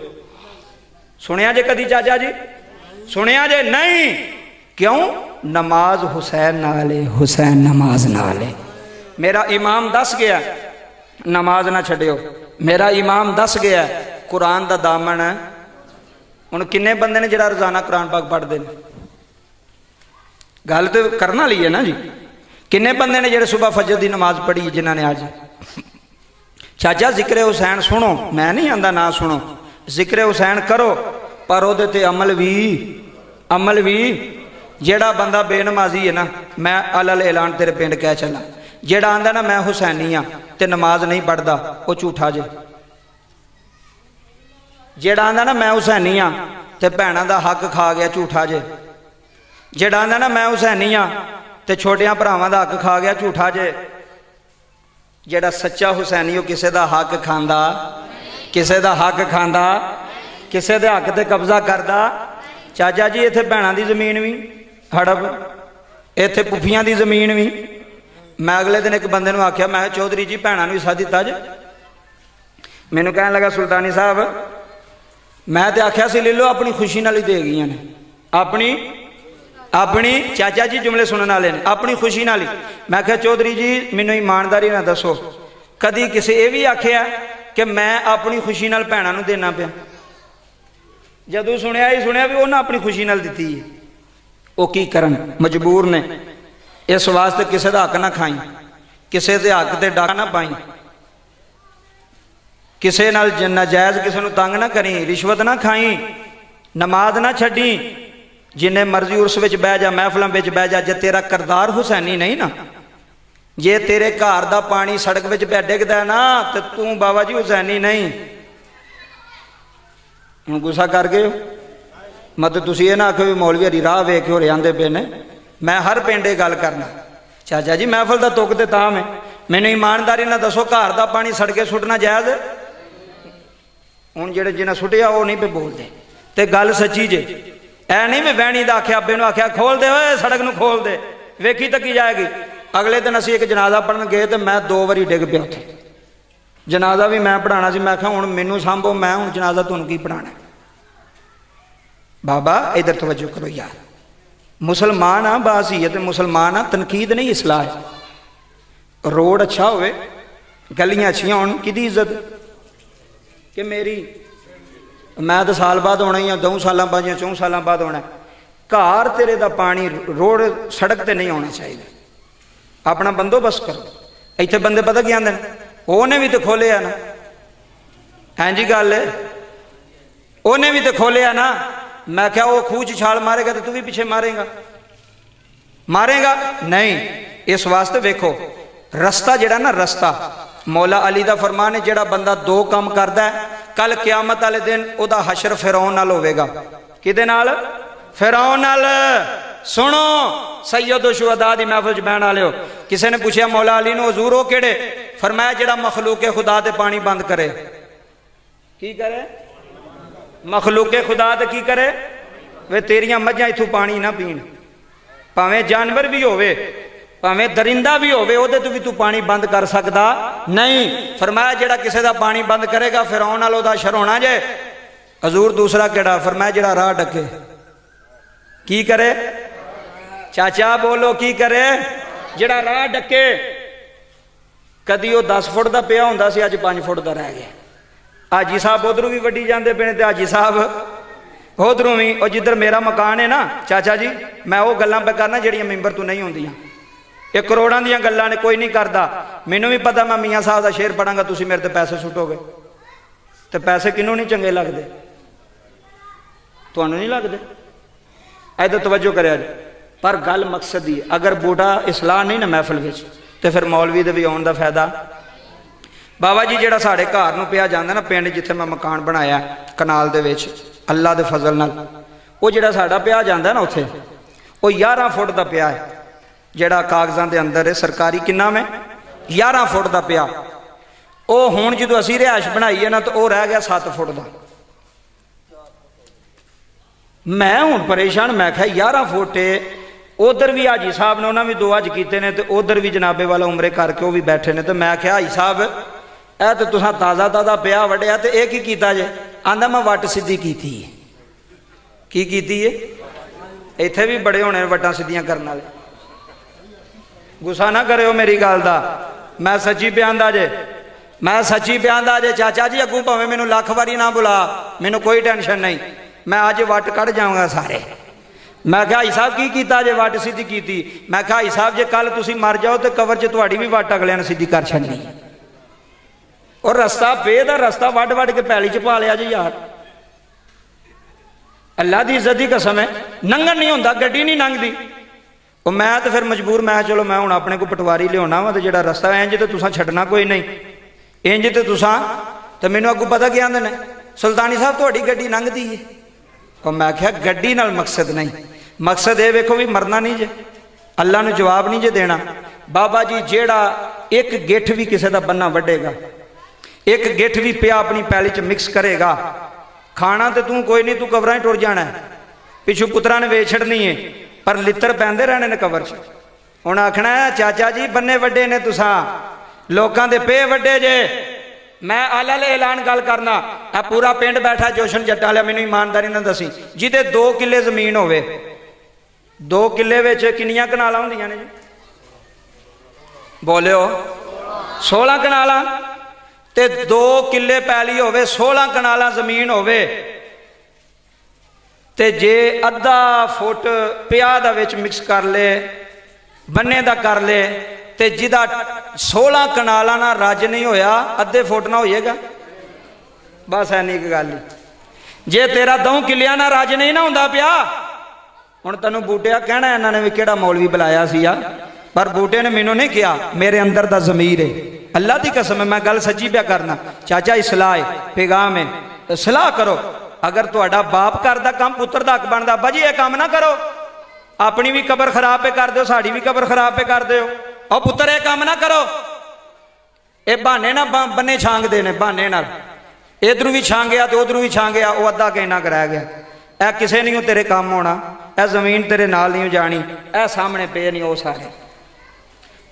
सुनिया जे कदी चाचा जी? सुनिया जे नहीं? क्यों? नमाज हुसैन नाल है, हुसैन नमाज नाल है। मेरा इमाम दस गया नमाज ना छड़ियो, मेरा इमाम दस गया कुरान दा दामन है। हुण किन्ने बंदे ने जिहड़ा रोजाना कुरान पाक पढ़दे ने? गल तो करन वाली है ना जी। किन्ने बंदे ने जिहड़े सुबह फजर की नमाज पढ़ी जिन्हां ने अज? चाचा जिक्र हुसैन सुनो, मैं नहीं आंदा ना सुनो, जिक्र हुसैन करो, पर उहदे ते अमल भी जेड़ा बंदा बेनमाजी है ना, मैं अलल ऐलान तेरे पिंड कह चला, जेड़ा आंदा ना मैं हुसैनी हाँ ते नमाज नहीं पढ़दा वो झूठा जे। जेड़ा आंदा ना मैं हुसैनी हाँ ते भैणां दा हक खा गया, झूठा जे। जेड़ा आंदा ना मैं हुसैनी हाँ ते छोटियां भरावां दा हक खा गया, झूठा जे। जेड़ा सच्चा हुसैनी किसी का हक खांदा, किसी का हक खांदा, किसी के हक ते कब्जा करदा। चाचा जी इत्थे भैणां दी जमीन भी हड़प, इत्थे पुफियां दी जमीन भी। मैं अगले दिन एक बंदे नूं आख्या, मैं चौधरी जी भैणां नूं हिस्सा दिता जे। मैनूं कहण लगा सुल्तानी साहब, मैं तो आख्या सी ले लो, अपनी खुशी नाल ही दे गईयां ने। अपनी चाचा जी जुमले सुनने वाले ने, अपनी खुशी नाल ही। मैं आख्या चौधरी जी मैनू ईमानदारी ना दसो, कदी किसी ये भी आख्या कि मैं अपनी खुशी नाल भैणां नूं देना पिया? जदों सुनिया ही सुनिया भी उन्हें अपनी खुशी नाल दित्ती है। वो की करन, मजबूर ने। इस वास्ते किसी का हक ना खाई, किसी के हक ते डाका ना पाई, किसी नाल नाजायज किसी नूं तंग ना करी, रिश्वत ना खाई, नमाज ना छड्डी। जिन्ने मर्जी उर्स विच बह जा, महफलों विच बह जा, जे तेरा करदार हुसैनी नहीं ना, जे तेरे घर का पानी सड़क विच पै डिगदा ना, तो तू बाबा जी हुसैनी नहीं। हुण गुस्सा कर गए हो? मतलब तुसीं ये ना आखो भी मौलवी हरी राह वेख हो आंदे पे ने। मैं हर पिंडे गल करना। चाचा जी महफल का तुक तो तां मैं, मैनूं ईमानदारी ना दसो, घर का पानी सड़के सुटना जायज़? हुण जिहड़े जिन्हें सुटिया वो नहीं पे बोलते, तो गल सच्ची जे। ऐ नहीं भी वैणी का आख्या, अब्बे नूं आख्या खोल दे, ओए सड़क नूं खोल दे, वेखी तकी जाएगी। अगले दिन असीं एक जनाजा पढ़न गए तो मैं 2 बारी डिग पिया उत्थे। जनाजा भी मैं पढ़ाना सी, मैं आख्या हुण मैनूं सांभो, मैं हुण जनाजा तुहानूं की पढ़ाना? बाबा इधर तवज्जो करो यार, मुसलमान आ बासीयत, मुसलमान आ, तनकीद नहीं इसलाह है। रोड अच्छा होवे, गलियां अच्छियां होण, किहदी इज्जत कि मेरी? मैं तो साल बाद होना ही, 2 साल बाद या 4 साल बाद होना। घर तेरे दा पानी रोड सड़क ते नहीं होना चाहिए। अपना बंदोबस्त करो। इत्थे बंदे पता की आंदे, उन्हें भी तो खोलिया ना। हाँ जी गल है, उन्हें भी तो खोलिया ना। मैं क्या वो खूह च छाल मारेगा तो तू भी पीछे मारेगा? नहीं। इस वास्ते वेखो रस्ता जिहड़ा ना, रस्ता मौला अली दा फरमान है, जिहड़ा बंदा 2 काम करदा है, कल क्यामत वाले दिन उहदा हशर फिरौन नाल होवेगा। किहदे नाल? फिरौन नाल। सुनो सैयद शुहदा दी महफिल च बहन वाले, किसी ने पूछा मौला अली नूं हजूर वो केड़े? फरमाया जेड़ा मखलूके खुदा ते पानी बंद करे। की करे? मखलूके खुदा ते की करे? वे तेरियां मझां इथों पानी ना पीण, भावें जानवर भी होवे, भावें दरिंदा भी होवे, ओदे तो भी तू पानी बंद कर सकदा नहीं। फरमाया जेड़ा किसी दा पानी बंद करेगा फिरौन नाल ओदा शर होना जे। हजूर दूसरा केड़ा? फरमाया जेड़ा राह डके। की करे? चाचा बोलो की करे? जेड़ा राह डके। कदी वो 10 फुट का पिया होंदा सी, अज 5 फुट का रह गया। हाजी साहब उधरों भी वड्डी जाते पे ने, हाजी साहब उधरों भी। और जिधर मेरा मकान है ना चाचा जी, मैं वो गल्लां पे करना ਜਿਹੜੀਆਂ मैंबर तो नहीं होंदियां। ये करोड़ों ਦੀਆਂ ਗੱਲਾਂ ने, कोई नहीं करता। मैनू भी पता मैं मियाँ साहब का शेर पढ़ांगा, तुसीं मेरे ते पैसे सुटोगे। तो पैसे किनों नहीं चंगे लगते? तुहानूं नहीं लगते? इधर तवज्जो करिया जी। पर गल मकसद ही, अगर बूढ़ा इसलाह नहीं ना महफिल विच, तो फिर मौलवी दे भी आउण दा फायदा। बाबा जी जेड़ा साढ़े घर नूं पिया जांदा ना, पिंड जिथे मैं मकान बनाया कनाल दे विच, अल्लाह दे फजल नाल वो जेड़ा साडा पिया जांदा ना, उत्थे वो 11 फुट का पिया है, जेड़ा कागजां दे अंदर है सरकारी। किन्ना में 11 फुट का पिया। वो हुण जदों असीं रिहायश बनाई है ना, तो वो रह गया 7 फुट का। मैं हुण परेशान, मैं क्या 11 फुट है। उधर भी हाजी साहब ने, उन्होंने भी 2 हज किए ने, तो उधर भी जनाबे वाला उमरे करके वो भी बैठे ने। तो मैं क्या हाजी साहब ए तो तुसां ताज़ा ताज़ा पिया वड्डिया, तो यह की कीता जे? आंदा मैं वट सीधी कीती है। की कीती है? इत्थे भी बड़े होने वट्टां सीधियां करने वाले। गुस्सा ना करो मेरी गल दा, मैं सच्ची बयानदा जे, मैं सच्ची बयानदा जे। चाचा जी अगू भावें मैनूं लख वारी ना बुला, मैनूं कोई टेंशन नहीं, मैं अज वट कढ़ जाऊँगा सारे। मैं क्या हाई साहब की कीता जे? वट सीधी कीती। मैं क्या हाई साहब जे कल तुसीं मर जाओ तो कवर च तुहाड़ी भी वट अगलियां ने सीधी कर छड्डनी। और रस्ता बेद रस्ता वड वड के पैली च पा लिया जी यार। अल्लाह की इज्जत की कसम है, नंगन नहीं होंदा, गड्डी नहीं लंघदी। और मैं तो फिर मजबूर, मैं चलो मैं हुण अपने को पटवारी लियाना वा, तो जेड़ा रस्ता इंज तो तुसां छड्डना कोई नहीं, इंज तो तुसां। तो मैनूं अगू पता क्या आंदे ने, सुल्तानी साहब तुहाडी गड्डी लंघदी है। और मैं क्या गड्डी नाल मकसद नहीं, मकसद ये वेखो भी मरना नहीं जे, अल्लाह नूं जवाब नहीं जे देना। बाबा जी जेड़ा एक गिठ भी किसी का बन्ना वड्डेगा, एक गिठ भी पिया अपनी पैली च मिक्स करेगा, खाना तो तू कोई नहीं, तू कवरां टुर जाना है, पिछू पुत्रा ने वेच छड़नी है, पर लित्र पैंदे रहने ने कवर च। हुण आखना है चाचा जी बन्ने वड्डे ने तुसां, लोकां दे पे वड्डे जे। मैं आला ले ऐलान गल करना, आ पूरा पिंड बैठा जोशन जट्टा वाला, मैनूं ईमानदारी नाल दसी, जिहदे 2 किले जमीन होवे, 2 किले विच किन्नियां कनालां हुंदियां ने जी? बोलिओ 16 कनालां। ते 2 किले पैली होवे, 16 कनालां जमीन होवे, ते जे अद्धा फुट पिया दा विच मिक्स कर ले, बन्ने दा कर ले, ते जिदा 16 कनालां ना रज नहीं होया, अद्धे फुट ना होएगा। बस ऐनी एक गल। जे तेरा 2 किलियां ना रज नहीं ना हुंदा पिया, हुण तैनूं बूटिया कहना इन्हां ने भी किहड़ा मौलवी बुलाया सी यार, पर बूटे ने मैनूं नहीं कहा, मेरे अंदर दा ज़मीर है। अल्लाह की कसम है, मैं गल सच्ची पिया करना। चाचा इसलाह है, पैगाम है, तो सलाह करो। अगर तुहाडा बाप करदा काम पुत्र दा हक बनदा, बाजी ये काम ना करो, अपनी भी कबर खराब पे कर दो, साड़ी भी कबर खराब पे कर दो। और पुत्र ये काम ना करो, ये बहाने ना बन्ने छांगदे ने, बहाने नाल इधरों भी छांगया तो उधरों भी छांगया, वो अद्धा कहना कराया गया। ए किसे नहीं तेरे काम होना, ए जमीन तेरे नाल नहीं जानी, ए सामने पे नहीं, वो सारे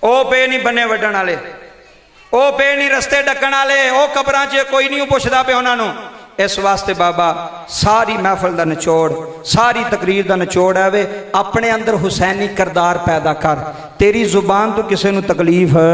ओ पे नहीं बन्ने वड्डण वाले, ओ पे नहीं रस्ते डकण वाले, ओ कबरां च कोई नहीं पुछदा पे उन्हां नूं। इस वास्ते बाबा सारी महफिल का निचोड़, सारी तकरीर का निचोड़ है वे अपने अंदर हुसैनी किरदार पैदा कर। तेरी जुबान तो किसी को तकलीफ है,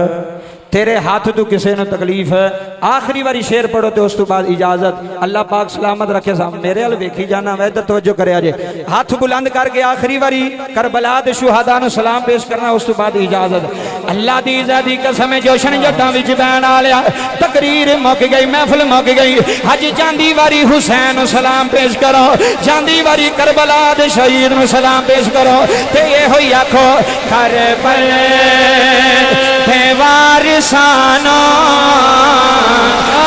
तेरे हाथ तो किसी ने तकलीफ है। आखिरी बारी शेर पढ़ो तो उस तो बाद इजाजत। अल्लाह पाक सलामत रखे। सामने मेरे वाल वेखी जाना, मैं इधर तवज्जो करे जे। हाथ बुलंद करके आखिरी बारी करबला दे शुहदा नूं सलाम पेश करना, उस तो बाद इजाजत। अल्लाह दी इज्जत दी कसम जोशन जट्टां विच बैण आलिया, तकरीर मुक गई, महफिल मुक गई। हज जांदी वारी हुसैन नूं सलाम पेश करो, जांदी वारी करबला दे शहीद नूं सलाम पेश करो, ते ये होई आखो करबला ہے وارثانو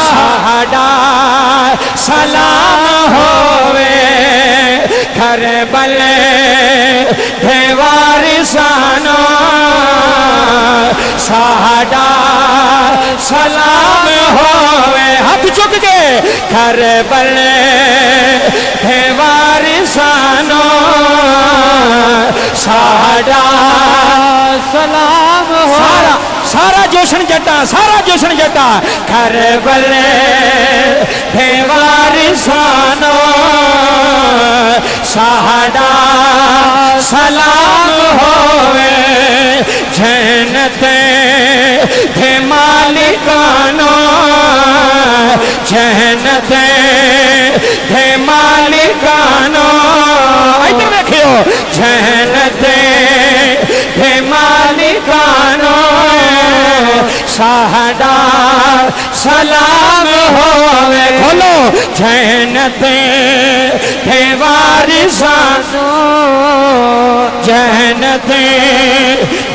ساڈا سلام ہووے کربل ہے وارثانو ساڈا سلام ہووے ہاتھ چک کے کربل ہے وارثانو ساڈا سلام ہو سارا جوشن جٹا سارا جوشن جٹا کربل ہے وارثانو ساڈا سلام ہووے جنت ہے مالکانو جنت ہے مالکانو ادھر دیکھو جنت ہے مالکانو ساڈا سلام ہووے کھولو جنت ہے وارثانو جنت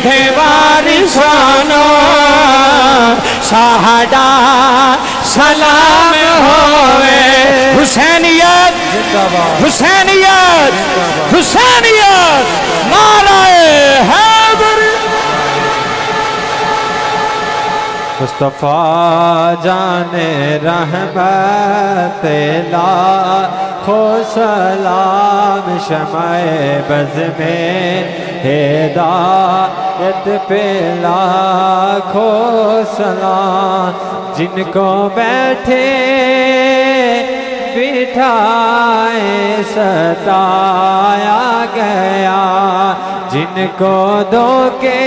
ہے وارثانو ساڈا سلام ہووے حسینیت حسینیت حسینیت نعرہ حیدر مصطفیٰ جان رحمت لاکھوں سلام شمع بز میں ہدایت پہ لاکھوں سلام جن کو بیٹھے بٹھائے ستایا گیا جن کو دھوکے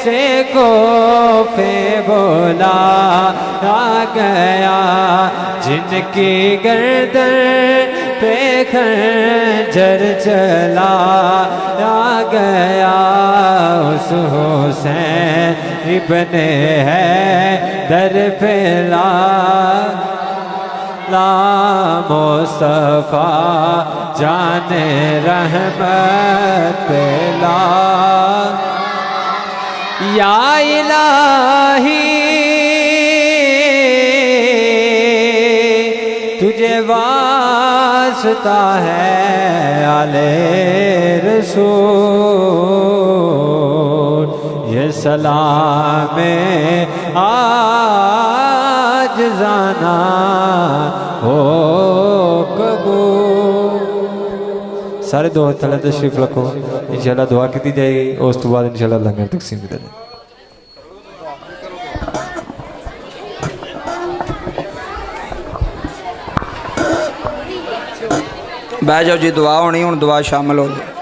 سے کوفے بولایا گیا جن کی گردن پہ خنجر چلایا گیا اس حسین ابن حیدر پہ لا مصطفیٰ جان رحمت لا یا الہی تجھے واسطہ ہے آل رسول یہ سلام عاجزانہ ہو قبول سارے دو ہاتھ تھلے تشریف رکھو انشاءاللہ دعا کی جائے گی اور اس تو بعد انشاءاللہ لنگر تقسیم کیا جائے بہ جاؤ جی دعا ہونی ہوں دعا شامل ہو جائے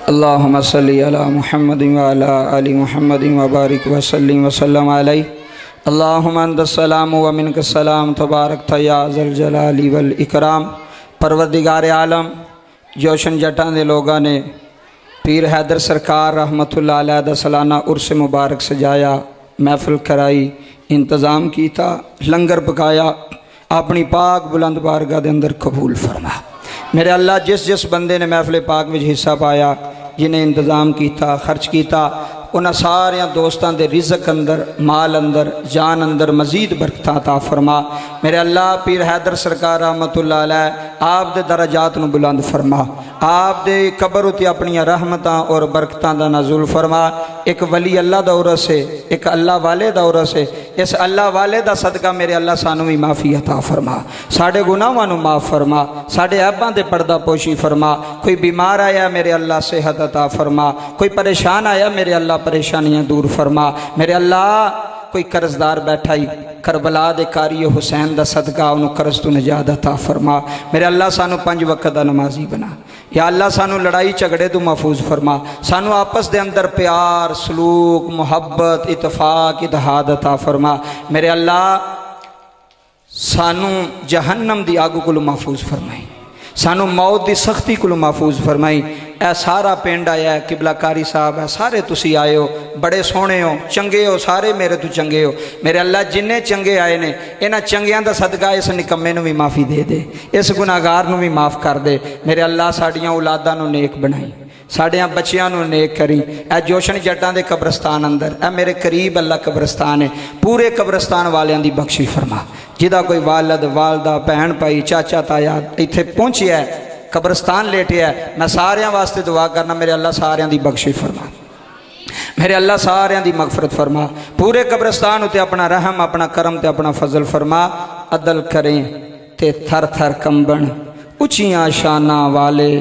اللہم صلی علی محمد وعلی آل محمد وبارک وسلم وسلم علیہ اللہم انت السلام ومنک السلام تبارک یا ذا الجلال والاکرام پروردگار عالم جوشن جٹاں دے لوگاں نے پیر حیدر سرکار رحمت اللہ علیہ دا سالانہ عرس مبارک سجایا محفل کرائی انتظام کیتا لنگر پکایا اپنی پاک بلند بارگاہ دے اندر قبول فرما میرے اللہ جس جس بندے نے محفل پاک وچ حصہ پایا جنہیں انتظام کیتا خرچ کیتا انہاں سارے دوستاں دے رزق اندر مال اندر جان اندر مزید برکتاں عطا فرما میرے اللہ پیر حیدر سرکار رحمت اللہ علیہ آپ دے درجات نو بلند فرما آپ دے قبر اتے اپنی رحمتاں اور برکتاں دا نزول فرما ایک ولی اللہ دا عرس ہے ایک اللہ والے دا عرس ہے اس اللہ والے دا صدقہ میرے اللہ سانو بھی معافی عطا فرما ساڑے گناہاں نو معاف فرما ساڑے عیباں دے پردہ پوشی فرما کوئی بیمار آیا میرے اللہ صحت عطا فرما کوئی پریشان آیا میرے اللہ پریشانیاں دور فرما میرے اللہ کوئی قرضدار بیٹھا ہی کربلا دے کاری حسین دا صدقہ انہوں قرض تو نجات عطا فرما میرے اللہ سانو 5 وقت دا نمازی بنا یا اللہ سانو لڑائی جھگڑے تو محفوظ فرما سانو آپس دے اندر پیار سلوک محبت اتفاق اتحاد عطا فرما میرے اللہ سانو جہنم دی آگو کو محفوظ فرمائی سانو موت دی سختی کو محفوظ فرمائی اے سارا پنڈ آیا ہے، قبلہ کاری صاحب ہے، سارے تسی آئے ہو، بڑے سونے ہو، چنگے ہو، سارے میرے تو چنگے ہو۔ میرے اللہ جننے چنگے آئے نے انہاں چنگیاں دا صدقہ اس نکمے نو بھی معافی دے دے، اس گناہگار نو بھی معاف کر دے۔ میرے اللہ ساڑیاں اولاداں نو نیک بنائی، ساڑیاں بچیاں نو نیک کری۔ اے جوشن جٹاں دے قبرستان اندر، اے میرے قریب اللہ قبرستان ہے، پورے قبرستان والیاں دی بخشش فرما۔ جدا کوئی والد والدہ بہن بھائی چاچا تایا ایتھے پہنچیا ہے، قبرستان لیٹیا ہے، میں ساریاں واسطے دعا کرنا میرے اللہ ساریاں دی بخشش فرما، میرے اللہ ساریاں دی مغفرت فرما۔ پورے قبرستان ہوتے اپنا رحم اپنا کرم تے اپنا فضل فرما۔ عدل کریں تے تھر تھر کمبن اچیاں شاناں والے،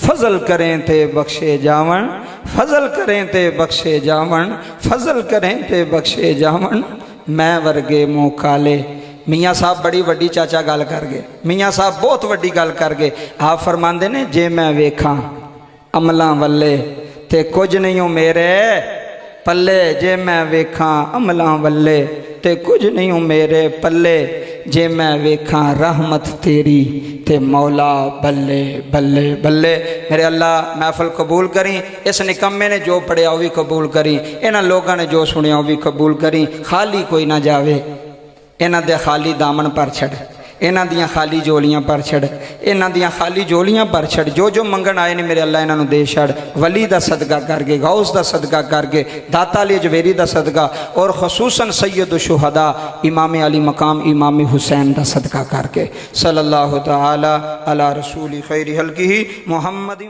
فضل کریں تے بخشے جاون، فضل کریں تے بخشے جاون، فضل کریں تے بخشے جاون، میں ورگے منہ کالے۔ میاں صاحب بڑی وڈی چاچا گل کر گئے، میاں صاحب بہت وڈی گل کر گئے۔ آپ فرماندے نے جے میں ویکھاں عملاں والے تے کچھ نہیں ہوں میرے پلے، جے میں ویکھاں عملاں والے تے کچھ نہیں ہوں میرے پلے، جے میں ویکھاں رحمت تیری تے مولا بلے بلے بلے۔ میرے اللہ محفل قبول کریں، اس نکمے نے جو پڑھیا وہ بھی قبول کریں، انہاں لوگاں نے جو سنیا وہ بھی قبول کریں، خالی کوئی نہ جاوے، انہاں دے خالی دامن پر چھڑ، انہاں دیاں خالی جولیاں پر چھڑ، انہاں دیاں خالی جولیاں پر چھڑ، جو جو منگن آئے نے میرے اللہ انہاں نو دے چھڑ، ولی دا صدقہ کر کے، غوث دا صدقہ کر کے، داتا علی جویری دا صدقہ، اور خصوصاً سید الشہداء امام علی مقام امام حسین دا صدقہ کر کے۔ صلی اللہ تعالی علی رسول خیر خلقہ محمد۔